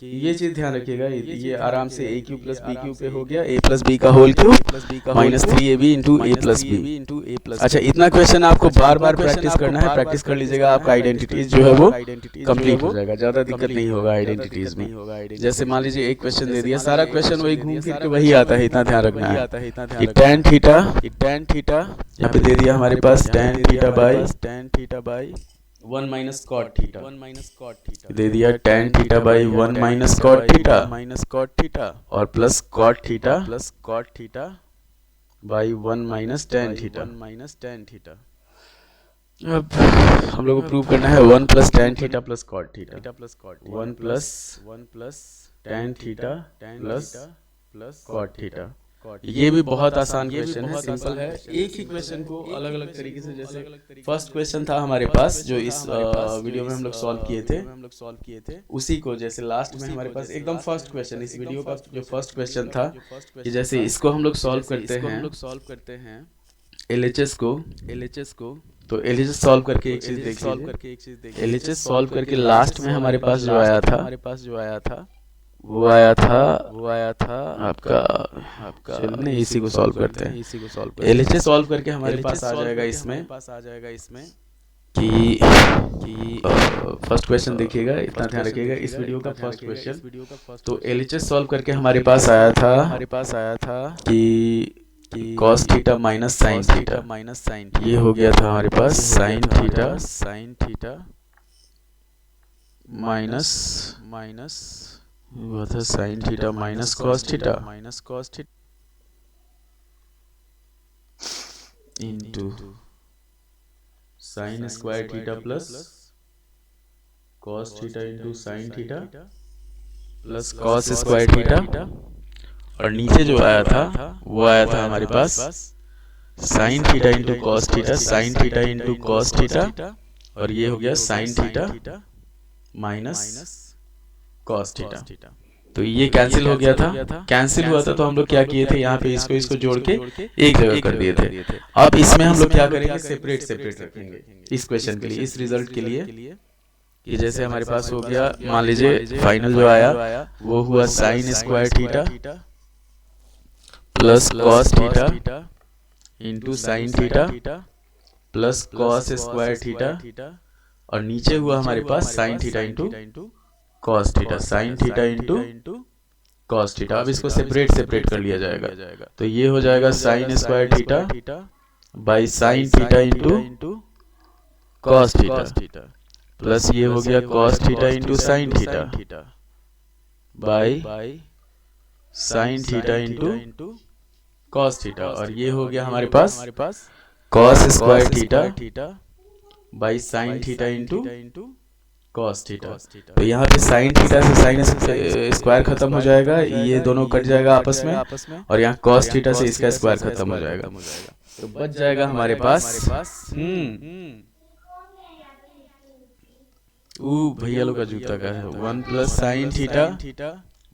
ये चीज ध्यान रखिएगा, ये आराम से A cube plus B cube पे हो गया, ए प्लस बी का whole cube minus 3ab into A plus B. अच्छा, इतना क्वेश्चन आपको बार बार प्रैक्टिस करना है, प्रैक्टिस कर लीजिएगा, आपका आइडेंटिटीज जो है वो कंप्लीट हो जाएगा, ज्यादा दिक्कत नहीं होगा आइडेंटिटीज में। जैसे मान लीजिए एक क्वेश्चन दे दिया, सारा क्वेश्चन वही घूम फिर के वही आता है, इतना ध्यान रखना है। टैन थीटा यहाँ पे दे दिया हमारे पास tan theta by 1 minus cot theta दे दिया, tan theta by 1 minus cot theta और plus cot theta by 1 minus tan theta. अब हम लोग को प्रूव करना है 1 plus tan theta plus cot theta 1 plus tan theta plus cot theta. ये भी बहुत आसान क्वेश्चन है, सिंपल है। एक ही क्वेश्चन को अलग अलग तरीके से, जैसे फर्स्ट क्वेश्चन था हमारे पास जो इस वीडियो में हम लोग सॉल्व किए थे, उसी को जैसे लास्ट में हमारे पास एकदम फर्स्ट क्वेश्चन इस वीडियो का जो फर्स्ट क्वेश्चन था कि जैसे इसको हम लोग सॉल्व करते हैं LHS को तो LHS सॉल्व करके एक चीज देखिए, LHS सॉल्व करके लास्ट में हमारे पास जो आया था वो आया था आपका चलिए इसी को सॉल्व करते हैं। LHS सॉल्व करके हमारे पास आ जाएगा इसमें कि फर्स्ट क्वेश्चन देखिएगा, इतना ध्यान रखिएगा इस वीडियो का फर्स्ट क्वेश्चन। तो LHS सॉल्व करके हमारे पास आया था कि cos theta minus sine theta, ये हो गया था हमारे पास साइन थीटा माइनस हुआ था sine theta minus cos theta into sine square theta plus cos theta into sine theta plus cos square theta, और नीचे जो आया था वो आया था हमारे पास sine theta into cos theta, sine theta into cos theta, और ये हो गया sine theta minus cos theta. तो ये कैंसिल हो गया था, कैंसिल हुआ था तो हम लोग क्या किए थे, यहाँ पे इसको जोड़ के एक जगह कर दिए थे। अब इसमें हम लोग क्या करेंगे, सेपरेट रखेंगे इस क्वेश्चन के लिए, इस रिजल्ट के लिए कि जैसे हमारे पास हो गया, मान लीजिए फाइनल जो आया वो हुआ sine square theta plus cos theta into sine theta plus cos square theta, और नीचे हुआ हमारे पास sine theta into cos theta, sine theta into cos theta. अब इसको सेपरेट कर लिया जाएगा, तो ये हो जाएगा sine square theta by sine theta into cos theta plus ये हो गया cos theta into sine theta by sine theta into cos theta, और ये हो गया हमारे पास cos square theta by sine theta into cos theta. तो यहाँ पे साइन थीटा से साइन स्क्वायर खत्म हो जाएगा, ये दोनों कट जाएगा आपस में, और यहाँ कॉस थीटा से इसका स्क्वायर खत्म हो जाएगा, तो बच जाएगा हमारे पास भैया लोग का जूता का है 1 plus sine theta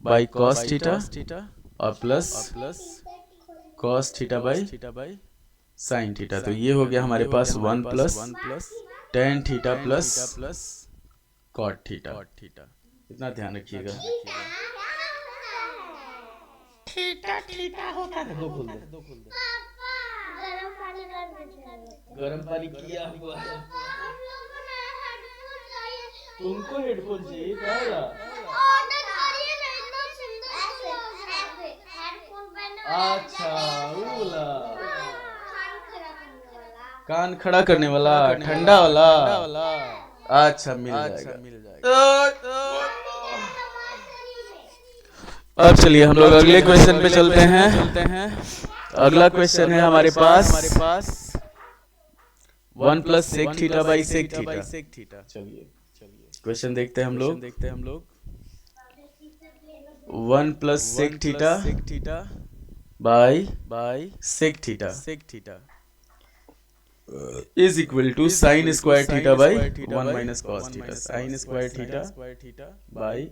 by cos theta और plus cos theta by sine theta. तो ये हो गया हमारे पास 1 plus tan theta plus cot theta. इतना ध्यान रखिएगा, थीटा होता है। दो खोल दे गरम पानी किया हुआ है। तुमको हेडफोन चाहिए क्या? अच्छा बोला, कान खड़ा करने वाला ठंडा वाला, अच्छा मिल जाएगा। अब चलिए हम लोग अगले क्वेश्चन पे चलते हैं। अगला क्वेश्चन है हमारे पास 1 plus sec theta by sec theta. चलिए क्वेश्चन देखते हैं हम लोग। 1 plus sec theta by sec theta is equal to sine square theta by 1 minus cos theta, sine square theta by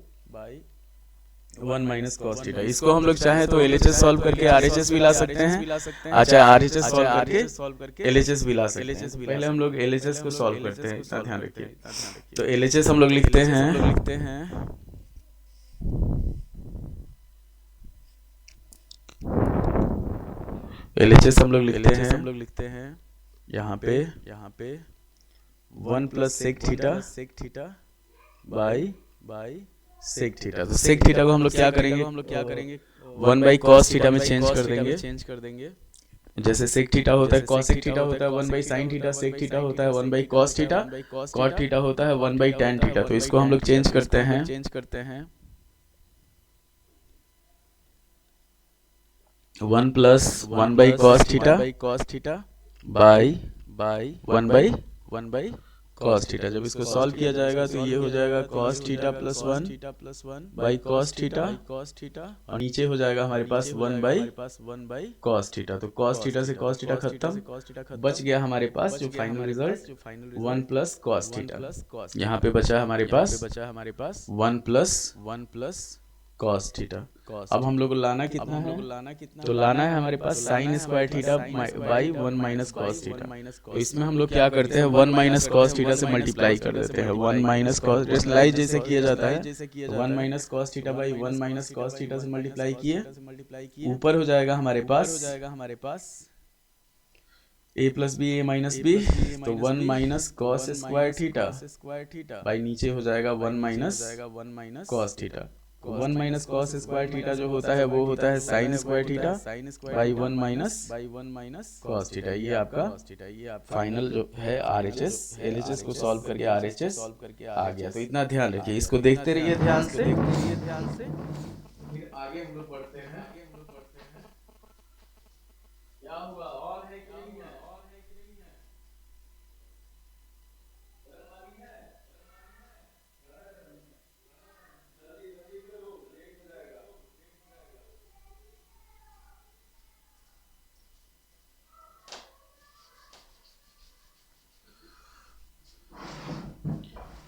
1 minus cos theta. इसको हम लोग चाहे तो LHS सॉल्व करके RHS भी ला सकते हैं, अच्छा RHS सॉल्व करके LHS भी ला सकते हैं। पहले हम लोग LHS को सॉल्व करते हैं, इतना ध्यान रखिए। तो LHS हम लोग लिखते हैं LHS हम लोग लिखते हैं यहाँ पे 1 plus sec theta by sec theta. तो सेक थीटा को हम लोग क्या करेंगे, 1 बाई कॉस थीटा में चेंज कर देंगे। जैसे सेक थीटा होता है कॉसेक थीटा होता है 1 by sine theta, sec theta होता है 1 by cos theta, cot theta होता है 1 बाई टेन थीटा। तो इसको हम लोग चेंज करते हैं 1 plus 1 by cos theta by 1 by cos theta. जब इसको सॉल्व किया जाएगा तो ये हो जाएगा cos theta plus 1 by cos theta, और नीचे हो जाएगा हमारे पास 1 बाई कॉस थीटा। तो कॉस थीटा से कॉस थीटा खत्म, बच गया हमारे पास जो final result 1 plus cos theta. यहाँ पे बचा हमारे पास 1 प्लस कॉस थीटा। अब हम लोग को लाना कितना है, तो लाना है हमारे पास sine square theta by 1 minus cos theta. तो इसमें हम लोग क्या करते हैं, 1 माइनस कॉस थीटा से मल्टीप्लाई कर देते हैं। 1 माइनस कॉस रेशनलाइज जैसे किया जाता है, 1 minus cos theta by 1 minus cos theta से मल्टीप्लाई किए, ऊपर हो जाएगा हमारे पास a plus B A minus B, तो 1 minus cos square theta by नीचे हो जाएगा 1 minus cos theta. 1 minus cos square theta जो होता है वो होता है sine square theta by 1 minus cos theta. ये आपका फाइनल जो है RHS, LHS को सॉल्व करके RHS आ गया। तो इतना ध्यान रखिए, इसको देखते रहिए ध्यान से। फिर आगे हम लोग बढ़ते हैं, क्या हुआ और है कि नहीं है?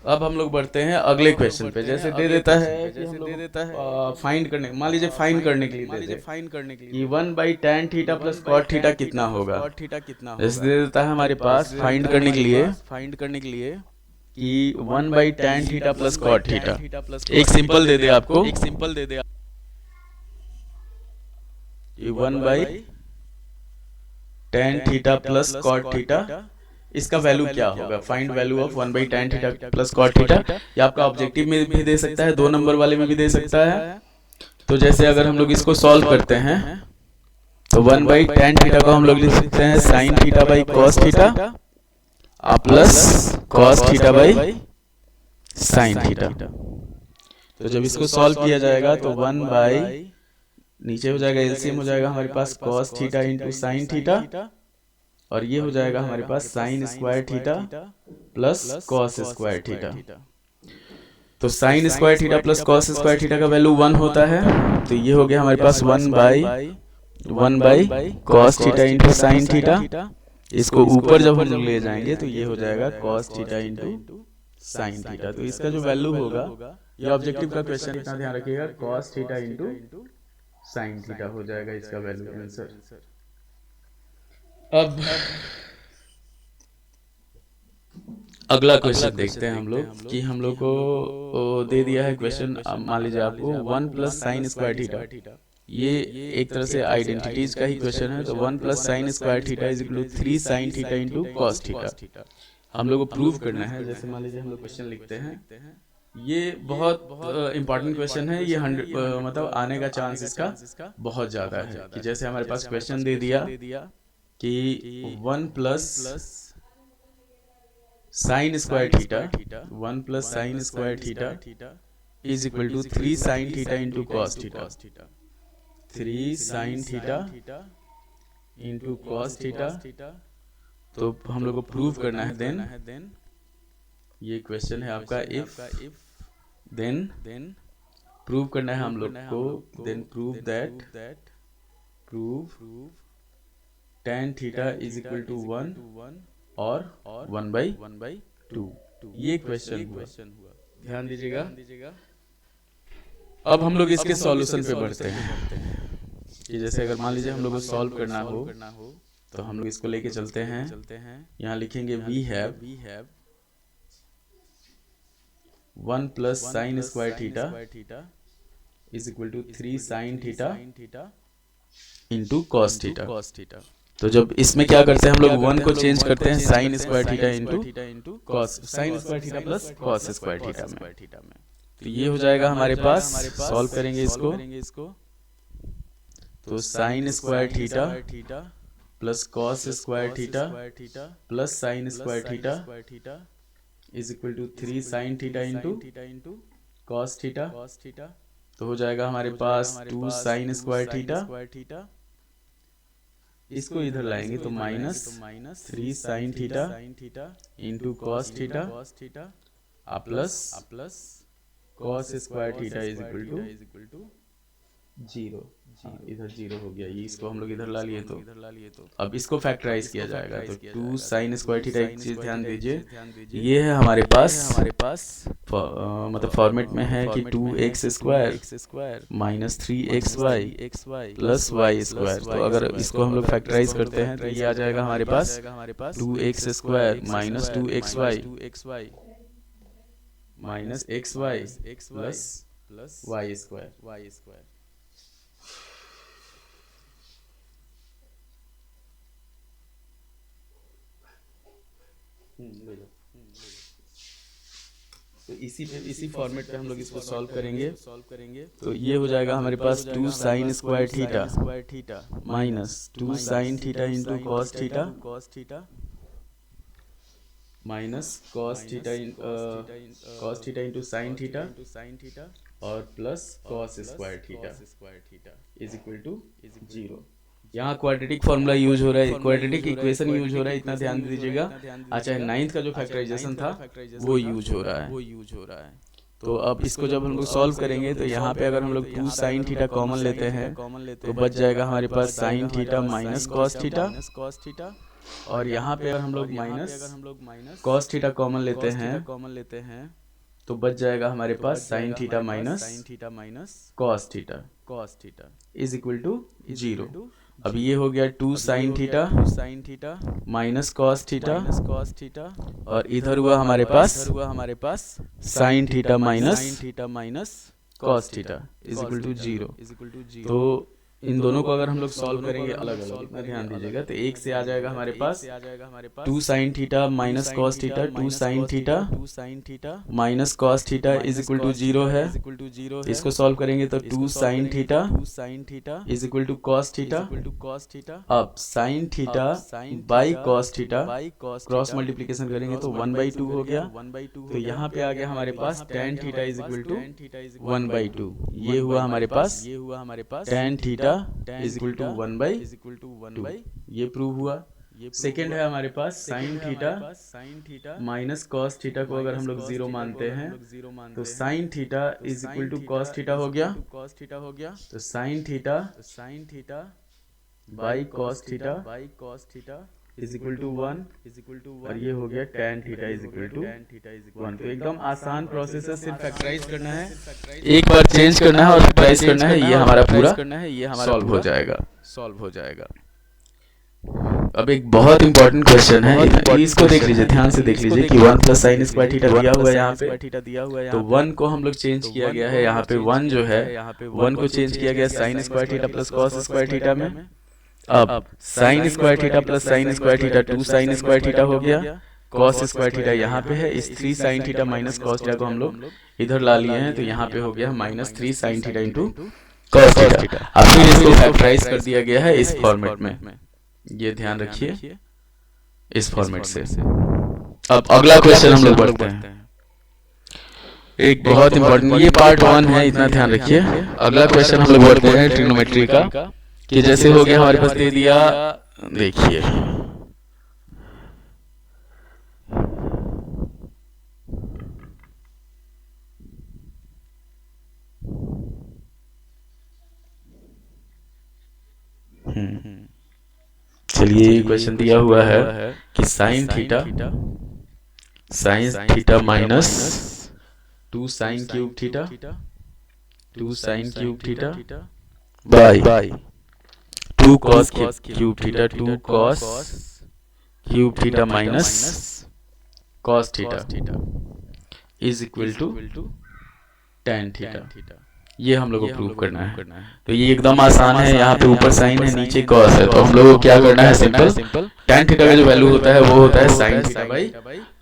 अब हम लोग बढ़ते हैं अगले क्वेश्चन पे। जैसे दे देता है कि हम लोग फाइंड करने, मान लीजिए फाइंड करने के लिए दे दे कि 1 by tan theta plus cot theta कितना होगा। जैसे दे देता है हमारे पास फाइंड करने के लिए कि 1 by tan theta plus cot theta, एक सिंपल दे दे आपको, 1 by tan theta plus cot theta, इसका वैल्यू क्या होगा। Find value of 1 by tan theta plus cot theta. ये आपका ऑब्जेक्टिव में भी दे सकता है, 2 नंबर वाले में भी दे सकता है। तो जैसे अगर हम लोग इसको सॉल्व करते हैं तो 1 बाई tan थीटा को हम लोग लिख सकते हैं sign theta by cos theta plus cos theta by sine theta. तो जब इसको सॉल्व किया जाएगा तो 1 बाई, नीचे हो जाएगा एलसीएम हो जाएगा हमारे पास cos theta into sine theta, और ये हो जाएगा हमारे पास sine square theta plus cos square theta. तो sine square theta plus cos square theta का वैल्यू 1 होता है। तो ये हो गया हमारे पास 1 by cos theta into sine theta. इसको ऊपर जब हम लोग ले जाएंगे तो ये हो जाएगा cos theta into sine theta. तो इसका जो वैल्यू होगा, ये ऑब्जेक्टिव का क्वेश्चन, इतना ध्यान रखिएगा, cos theta into sine theta हो जाएगा इसका वैल्यू आंसर। अब अगला क्वेश्चन देखते हैं हम लोग कि हम लोग को दे दिया है क्वेश्चन, मान लीजिए आपको 1 प्लस साइन स्क्वायर थीटा, ये एक तरह से आइडेंटिटीज का ही क्वेश्चन है। तो 1 plus sine square theta is equal to 3 sine theta into cos theta. हम लोग को प्रूव करना है। जैसे मान लीजिए हम लोग क्वेश्चन लिखते हैं, ये बहुत इंपॉर्टेंट क्वेश्चन है। ये 100 मतलब आने का चांस इसका बहुत ज़्यादा है। कि जैसे हमारे पास क्वेश्चन दे दिया कि 1 plus sine square theta, 1 plus sine square theta is equal to 3 sine theta into cos theta, 3 sine theta into cos theta. तो हम लोग को प्रूव करना है देन, ये क्वेश्चन है आपका इफ देन प्रूव करना है हम लोग को, then prove that tan theta is equal to 1 और 1 बाई 2। ये क्वेश्चन हुआ, ध्यान दीजिएगा। अब हम लोग इसके सॉल्यूशन पे बढ़ते हैं कि जैसे अगर मान लीजिए हम लोग को सॉल्व करना हो तो हम लोग इसको लेके चलते हैं। यहाँ लिखेंगे we have 1 plus sine square theta is equal to 3 sine theta into cos theta. तो जब इसमें क्या करते हैं हम लोग 1 को चेंज करते हैं sign square theta into cos, sign square theta plus cos square theta में। तो ये हो जाएगा हमारे पास, सॉल्व करेंगे इसको, तो sine square theta plus cos square theta plus sine square theta is equal to 3 sine theta into cos theta. तो हो जाएगा हमारे पास 2 साइन स्क्वायर थीटा, इसको इधर लाएंगे तो minus 3 sine theta into cos theta plus cos square theta is equal to zero, हाँ इधर जीरो हो गया, ये इसको हम लोग इधर ला लिए। तो अब इसको फैक्टराइज किया जाएगा, तो टू साइन स्क्वायर थीटा, एक चीज़ ध्यान दीजिए, ये है हमारे पास मतलब फॉर्मेट में है कि 2x² minus 3xy plus Y square. तो अगर इसको हम लोग फैक्टराइज करते हैं तो ये आ जाएगा हमारे पास 2x² minus 2xy minus xy plus Y square. तो इसी फॉर्मेट पे हम लोग इसको सॉल्व करेंगे। तो ये हो जाएगा हमारे पास 2 sine square theta minus 2 sine theta into cos theta minus cos theta into sine theta और plus cos square theta is equal to 0। यहाँ क्वाड्रेटिक फॉर्मूला यूज हो रहा है, क्वाड्रेटिक इक्वेशन यूज हो रहा है, इतना ध्यान दीजिएगा। अच्छा, नाइन्थ का जो फैक्टराइजेशन था वो यूज हो रहा है। तो अब इसको जब हम लोग सॉल्व करेंगे तो यहाँ पे अगर हम लोग 2 साइन थीटा कॉमन लेते हैं तो बच जाएगा हमारे पास sine theta minus cos theta, और यहाँ पे अगर हम लोग माइनस कॉस थीटा कॉमन लेते हैं तो बच जाएगा हमारे पास sine theta minus cos theta is equal to 0। अब ये हो गया 2 sine theta minus cos theta और इधर हुआ हमारे पास sine theta minus cos theta is equal to 0। तो इन दोनों को अगर हम लोग सॉल्व करेंगे अलग अलग, इतना ध्यान दीजिएगा, तो एक से आ जाएगा हमारे पास 2 sine theta minus cos theta, 2 sine theta minus cos theta is equal to 0 है। इसको सॉल्व करेंगे तो 2 sine theta is equal to cos theta. अब sine theta by cos theta cross multiplication करेंगे तो 1/2 हो गया। तो यहाँ पे आ गया हमारे पास tan theta is equal to 1/2। ये हुआ हमारे पास tan theta is equal to 1/2, ये प्रूव हुआ। सेकेंड है हमारे पास sine theta minus cos theta को अगर हम लोग 0 मानते हैं तो sine theta is equal to cos theta हो गया। तो sine theta by cos theta is equal to 1 और ये हो गया tan theta is equal to 1। तो एकदम आसान प्रोसेस है, सिर्फ फैक्टराइज करना है, एक बार चेंज करना है और फैक्टराइज करना है, ये हमारा पूरा सॉल्व हो जाएगा। अब एक बहुत इंपॉर्टेंट क्वेश्चन है, इसको देख लीजिए, ध्यान से देख लीजिए कि 1 प्लस साइन स्क्वायर थीटा दिया हुआ है यहाँ पे। तो 1 को हम लोग चेंज किया गया है, यहाँ पे 1 जो है 1 को चेंज किया गया sign square theta plus cos square theta में। अब sign square theta plus sine square theta 2 sine square theta हो गया, कॉस स्क्वायर थीटा यहाँ पे है, इस 3 sine theta minus cos theta को हम लोग इधर ला लिए हैं, तो यहाँ पे हो गया minus 3 sine theta into cos theta. अब फिर इसको फैक्टराइज कर दिया गया है इस फॉर्मेट में, ये ध्यान रखिए, इस फॉर्मेट से। अब अगला क्वेश्चन हम लोग बढ़ते हैं, एक बहुत इंपॉर्टेंट, ये पार्ट 1 है, इतना ध्यान रखिए। अगला क्वेश्चन हम लोग बढ़ते हैं ट्रिग्नोमेट्री का, कि जैसे हो गया हमारे पास दे दिया, देखिए चलिए क्वेश्चन दिया हुआ है कि sine theta minus 2 sine cube theta by 2 cos cube theta 2 cos cube theta minus cos theta is equal to tan theta. ये हम लोग को प्रूव करना है। तो ये एकदम आसान है, यहाँ पे ऊपर साइन है नीचे cos है, तो हम लोग को क्या करना है, सिंपल tan थीटा का जो वैल्यू होता है वो होता है sign theta by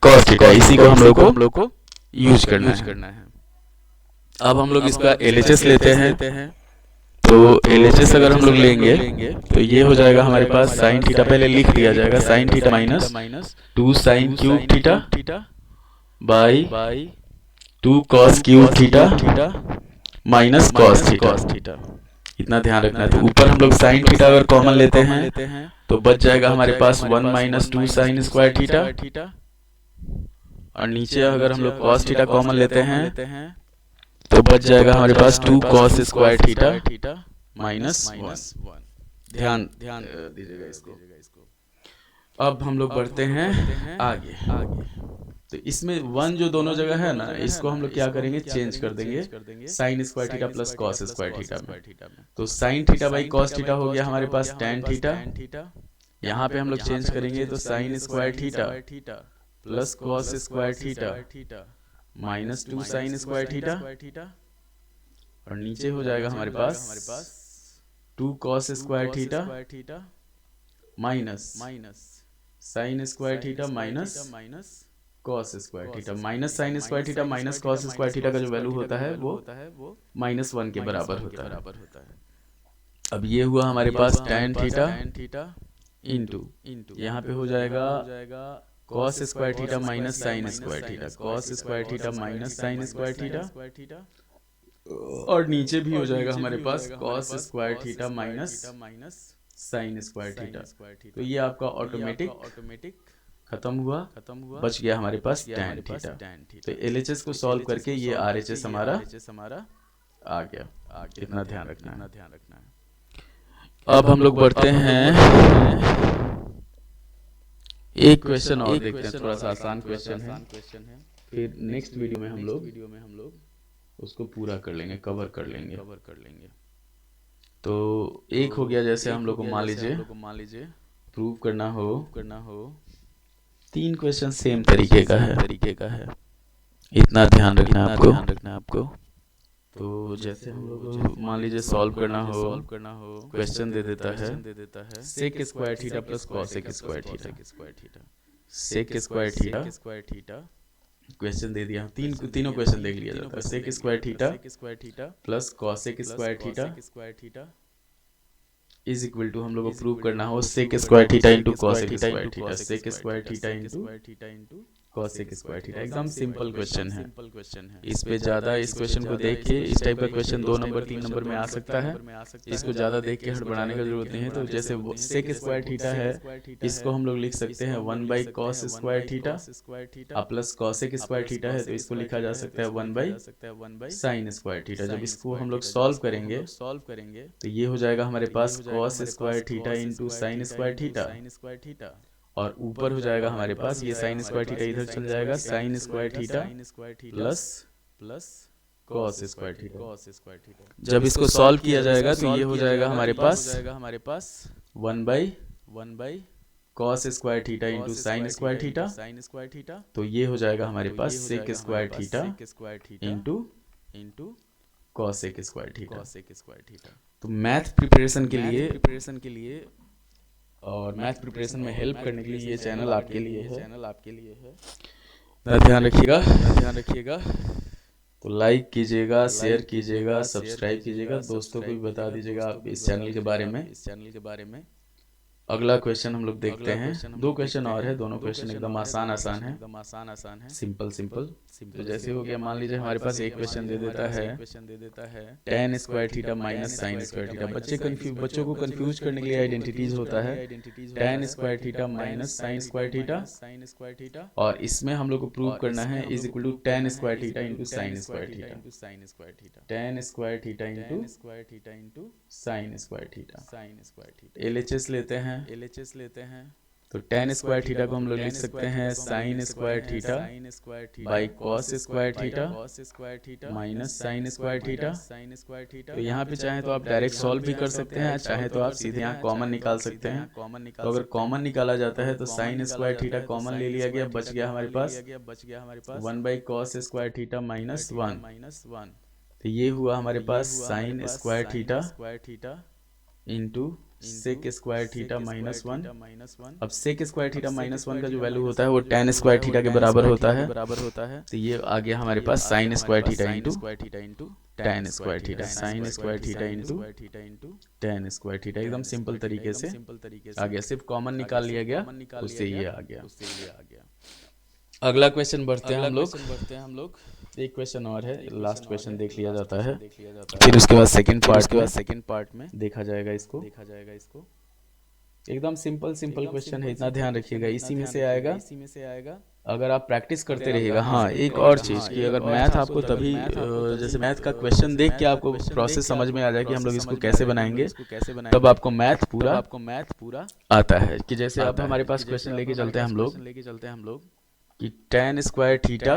cos theta, इसी को हम लोग को यूज करना है। अब हम लोग इसका LHS लेते हैं, तो LHS अगर हम लोग लेंगे तो ये हो जाएगा हमारे पास साइन थीटा, पहले लिख दिया जाएगा sine theta minus 2 sine cube theta by 2 cos cube theta minus cos theta, इतना ध्यान रखना है। तो ऊपर हम लोग साइन थीटा अगर कॉमन लेते हैं तो बच जाएगा हमारे पास 1 माइनस 2 साइन स्क्वायर थीटा, और नीचे अगर हम लोग cos थीटा कॉमन लेते हैं तो बच जाएगा हमारे पास 2 cos स्क्वायर थीटा माइनस 1। ध्यान दीजिएगा इसको। अब हम लोग बढ़ते हैं आगे। तो इसमें 1 जो दोनों जगह है ना, इसको हम लोग क्या करेंगे, चेंज कर देंगे sign square theta plus cos square theta में। तो sine theta by cos theta हो गया हमारे पास टैन थीटा। यहाँ पे हम लोग चेंज करेंगे तो sine square theta plus cos square theta minus 2 sine square theta, और नीचे हो जाएगा हमारे पास 2 cos square theta minus sine square theta minus cos square theta. Minus sine square theta minus cos square theta का जो वैल्यू होता है वो -1 के बराबर होता है। अब ये हुआ हमारे पास टैन थीटा इंटू यहाँ पे हो जाएगा cos square theta minus sine square theta, cos square theta minus sine square theta, और नीचे भी हो जाएगा हमारे पास cos square theta minus sine square theta. तो ये आपका ऑटोमेटिक खत्म हुआ, बच गया हमारे पास टैन थीटा। तो एलएचएस को सॉल्व करके ये आरएचएस हमारा आ गया, इतना ध्यान रखना है। अब हम लोग बढ़ते हैं, एक क्वेश्चन और देखते हैं, थोड़ा सा आसान क्वेश्चन है, फिर नेक्स्ट वीडियो में हम लोग उसको पूरा कर लेंगे, कवर कर लेंगे। तो एक हो गया, जैसे हम लोग को मान लीजिए प्रूव करना हो 3 क्वेश्चन सेम तरीके का है, इतना ध्यान रखना है आपको। तो जैसे हम लोग मान लीजिए सॉल्व करना हो, क्वेश्चन दे देता है sec square theta plus cosec square theta, sec square theta question दे दिया, तीनों क्वेश्चन देख लिया जाता है। Sec square theta plus cosec square theta is equal to, हम लोग को प्रूव करना हो sec square theta into cosec square theta, sec square theta into cosec square theta. एकदम सिंपल क्वेश्चन है, इस पे ज्यादा इस क्वेश्चन को देख के, इस टाइप का क्वेश्चन 2 नंबर 3 नंबर में आ सकता है, इसको ज्यादा देख के हड़बड़ाने का जरूरत नहीं है। तो जैसे सेक स्क्वायर थीटा है, इसको हम लोग लिख सकते हैं 1 by cos square theta plus cosec square theta है, तो इसको लिखा जा सकता है 1 बाई साइन स्क्वायर थीटा। जब इसको हम लोग सॉल्व करेंगे तो ये हो जाएगा हमारे पास cos square theta into sine square theta, और ऊपर हो जाएगा हमारे पास ये साइन स्क्वायर थीटा इधर चल जाएगा, sine square theta plus cos square theta. जब इसको सॉल्व किया जाएगा तो ये हो जाएगा हमारे पास 1 by cos square theta into sine square theta, तो ये हो जाएगा हमारे पास sec square theta into cosec square theta. तो मैथ प्रिपरेशन के लिए और मैथ प्रिपरेशन में हेल्प करने के लिए ये चैनल आपके लिए है। ध्यान रखिएगा। तो लाइक कीजिएगा, शेयर कीजिएगा, सब्सक्राइब कीजिएगा, दोस्तों को भी बता दीजिएगा आप इस चैनल के बारे में। अगला क्वेश्चन हम लोग देखते हैं, 2 क्वेश्चन और है, दोनों क्वेश्चन एकदम आसान है, सिंपल। तो जैसे हो गया, मान लीजिए हमारे पास एक क्वेश्चन दे देता है tan square theta minus sine square theta. बच्चों को कंफ्यूज करने के लिए आइडेंटिटीज होता है tan square theta minus sine square theta, और इसमें हम लोग को प्रूव करना है is equal to tan square theta into sine square theta, tan square theta into sine square theta. LHS लेते हैं, तो tan स्क्वायर थीटा को हम लोग लिख सकते हैं sign square theta by cos square theta minus sine square theta. तो यहाँ पे चाहे तो आप डायरेक्ट सॉल्व भी कर सकते हैं, चाहे तो आप सीधे यहाँ कॉमन निकाल सकते हैं। तो अगर कॉमन निकाला जाता है तो साइन स्क्वायर थीटा कॉमन ले लिया गया, बच गया हमारे पास 1 by cos square theta minus 1। तो ये हुआ हमारे पास sine square theta into sec square theta minus 1। अब सेक स्क्वायर थीटा माइनस 1 का जो वैल्यू होता है वो tan स्क्वायर थीटा के बराबर होता है। तो ये आ गया हमारे पास sine square theta into tan square theta, sine square theta into tan square theta. एकदम सिंपल तरीके से आ गया, सिर्फ कॉमन निकाल लिया गया, उससे ये आ गया। अगला क्वेश्चन बढ़ते हैं हम लोग। एक क्वेश्चन और है, लास्ट क्वेश्चन देख लिया जाता है, फिर उसके बाद सेकंड पार्ट में देखा जाएगा इसको। एकदम सिंपल क्वेश्चन है, इतना ध्यान रखिएगा, इसी में से आएगा अगर आप प्रैक्टिस करते रहिएगा। हाँ, एक और चीज़ कि अगर मैथ आपको तभी जैसे मैथ का क्वेश्चन देख के आपको प्रोसेस समझ में आ जाए कि हम लोग इसको कैसे बनाएंगे, तब आपको मैथ पूरा आता है। कि जैसे अब हमारे पास क्वेश्चन लेके चलते हैं हम लोग कि tan स्क्वायर थीटा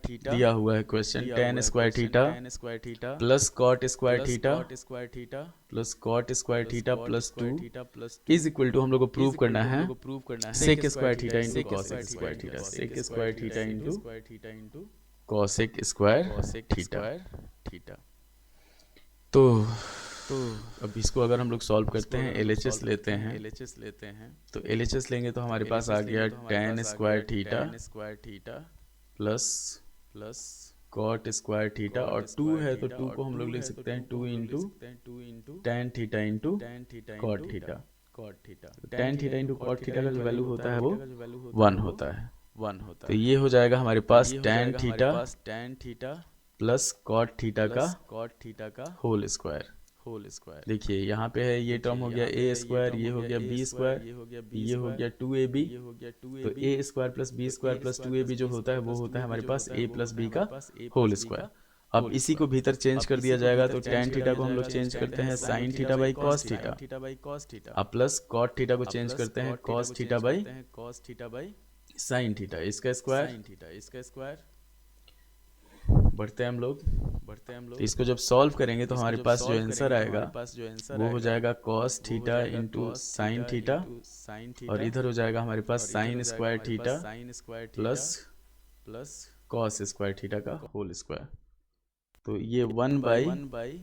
दिया हुआ है question, tan square theta plus cot square theta plus cot square theta plus 2 is equal to हम लोग को प्रूव करना है sec square theta into cosec square theta, sec square theta into cosec square theta. तो अब इसको अगर हम लोग सॉल्व करते हैं, एलएचएस लेते हैं, तो एलएचएस लेंगे तो हमारे पास आ गया tan square theta plus cot square theta, और 2 है तो 2 को हम लोग लिख सकते हैं 2 into tan theta into cot theta. tan theta into cot theta का जो वैल्यू होता है वो 1 होता है। तो ये हो जाएगा हमारे पास tan theta plus cot theta का होल स्क्वायर। देखिए यहाँ पे है, ये टर्म हो गया ए स्क्वायर, ये हो गया बी स्क्वायर, ये हो गया 2ab, तो a square plus B square plus 2ab जो होता है वो होता है हमारे पास a प्लस बी का होल स्क्वायर। अब इसी को भीतर चेंज कर दिया जाएगा, तो tan थीटा को हम लोग चेंज करते हैं sign theta by cos theta, अब प्लस कॉट थीटा को चेंज करते हैं cos theta by sine theta, इसका स्क्वायर। बढ़ते हैं हम लोग, तो इसको जब सॉल्व करेंगे तो हमारे पास जो आंसर आएगा वो हो जाएगा cos theta into sine theta, और इधर हो जाएगा हमारे पास sine square theta plus cos square theta का होल स्क्वायर। तो ये 1 by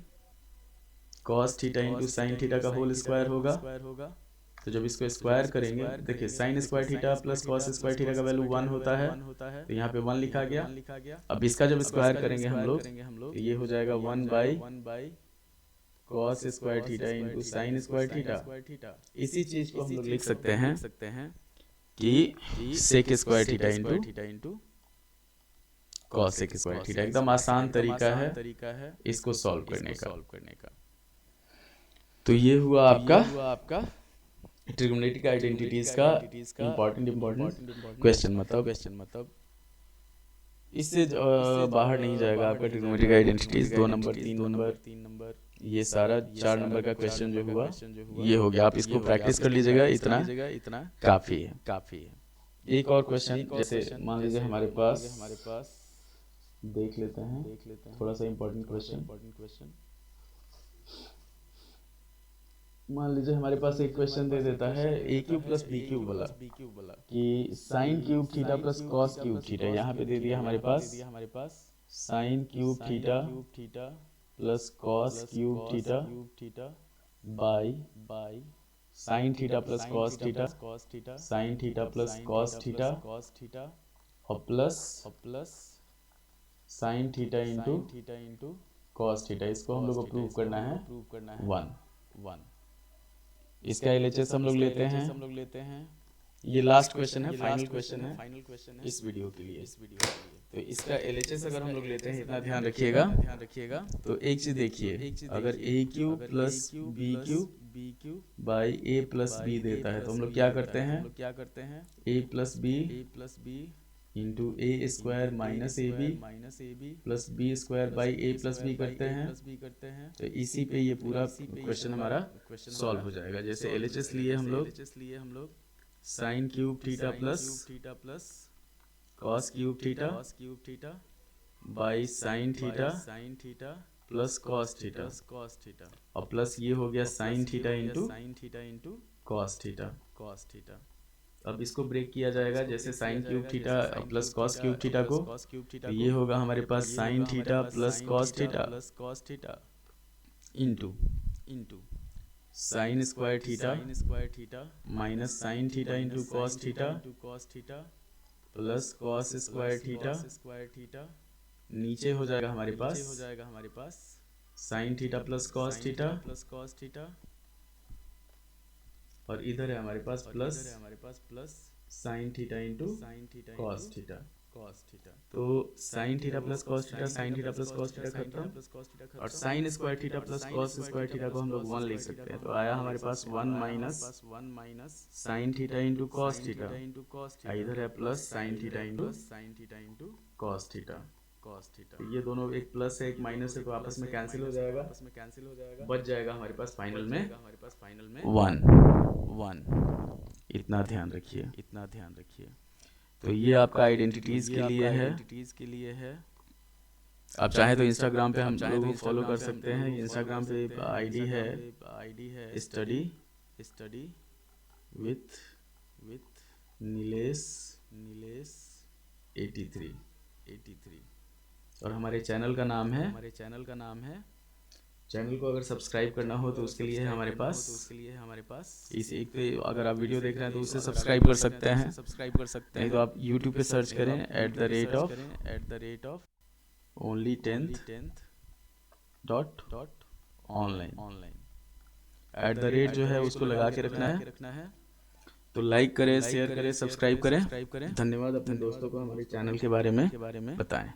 cos theta into sine theta का होल स्क्वायर होगा। तो जब इसको स्क्वायर करेंगे, देखिए sine square theta plus cos square theta का वैल्यू 1 होता है, तो यहाँ पे 1 लिखा गया। अब इसका जब स्क्वायर करेंगे हम लोग, तो ये हो जाएगा 1 by cos square theta into sine square theta. इसी चीज को हम लोग लिख सकते हैं कि sec square theta into cosec square theta. एकदम आसान तरीका है इसको सॉल्व करने का। तो ये हुआ आपका ट्रिग्नोमेट्रिक आइडेंटिटीज का इम्पोर्टेंट क्वेश्चन, मतलब इससे बाहर नहीं जाएगा आपका ट्रिग्नोमेट्रिक आइडेंटिटीज। 2 नंबर 3 नंबर ये सारा 4 नंबर का क्वेश्चन जो हुआ ये हो गया। आप इसको प्रैक्टिस कर लीजिएगा, इतना काफ़ी है। एक और क्वेश्चन, जैसे मान लीजिए हमारे पास देख लेते हैं थोड़ा सा इम्पोर्टेंट क्वेश्चन। मान लीजिए हमारे पास एक क्वेश्चन दे देता है a cube plus B cube वाला, कि sine cube theta plus cos cube theta. यहाँ पे दे दिया हमारे पास sine cube theta plus cos cube theta by sine theta plus cos theta, sine theta plus cos theta, और plus sine theta into cos theta. इसको हम लोग को प्रूव करना है 1। इसका एलएचएस हम लोग लेते हैं। ये लास्ट क्वेश्चन है, फाइनल क्वेश्चन है इस वीडियो के लिए। तो इसका एलएचएस अगर हम लोग लेते हैं, इतना ध्यान रखिएगा। तो एक चीज देखिए, अगर a cube plus B cube by a plus b देता है, तो हम लोग क्या करते हैं a plus B into A square minus A B plus B square by a plus b करते हैं। तो इसी पे ये पूरा क्वेश्चन हमारा सॉल्व हो जाएगा। जैसे एलएचएस लिए हम लोग sine cube theta plus cos cube theta by sine theta plus cos theta, और प्लस ये हो गया sine theta into cos theta. अब इसको ब्रेक किया जाएगा, जैसे sine cube theta plus cos cube theta को, तो ये होगा हमारे पास sine theta plus cos theta into sine square theta minus sine theta into cos theta plus cos square theta, नीचे हो जाएगा हमारे पास sine theta plus cos theta, और इधर है हमारे पास plus sine theta into cos theta. तो sine theta plus cos theta, sine theta plus cos theta खत्म, और sine square theta plus cos square theta को हम लोग 1 लिख सकते हैं। तो आया हमारे पास 1 minus sine theta into cos theta, इधर है plus sine theta into cos theta. तो ये दोनों एक प्लस है एक माइनस है, तो आपस में कैंसिल हो जाएगा, बच जाएगा हमारे पास फाइनल में 1। इतना ध्यान रखिए। तो ये आपका आइडेंटिटीज के लिए है। आप चाहे तो इंस्टाग्राम पे हम लोगों को फॉलो कर सकते हैं। इंस्टाग्राम पे आईडी है स्टडी विथ नीलेश 83, और हमारे चैनल का नाम है। चैनल को अगर सब्सक्राइब करना हो तो उसके लिए हमारे पास इस एक पे, अगर आप वीडियो देख रहे हैं तो उसे सब्सक्राइब कर सकते हैं, नहीं तो आप यूट्यूब पे सर्च करें @ only 10th .online। @ जो है उसको लगा के रखना है। तो लाइक करें, शेयर करें, सब्सक्राइब करें। धन्यवाद। अपने दोस्तों को हमारे चैनल के बारे में बताएं।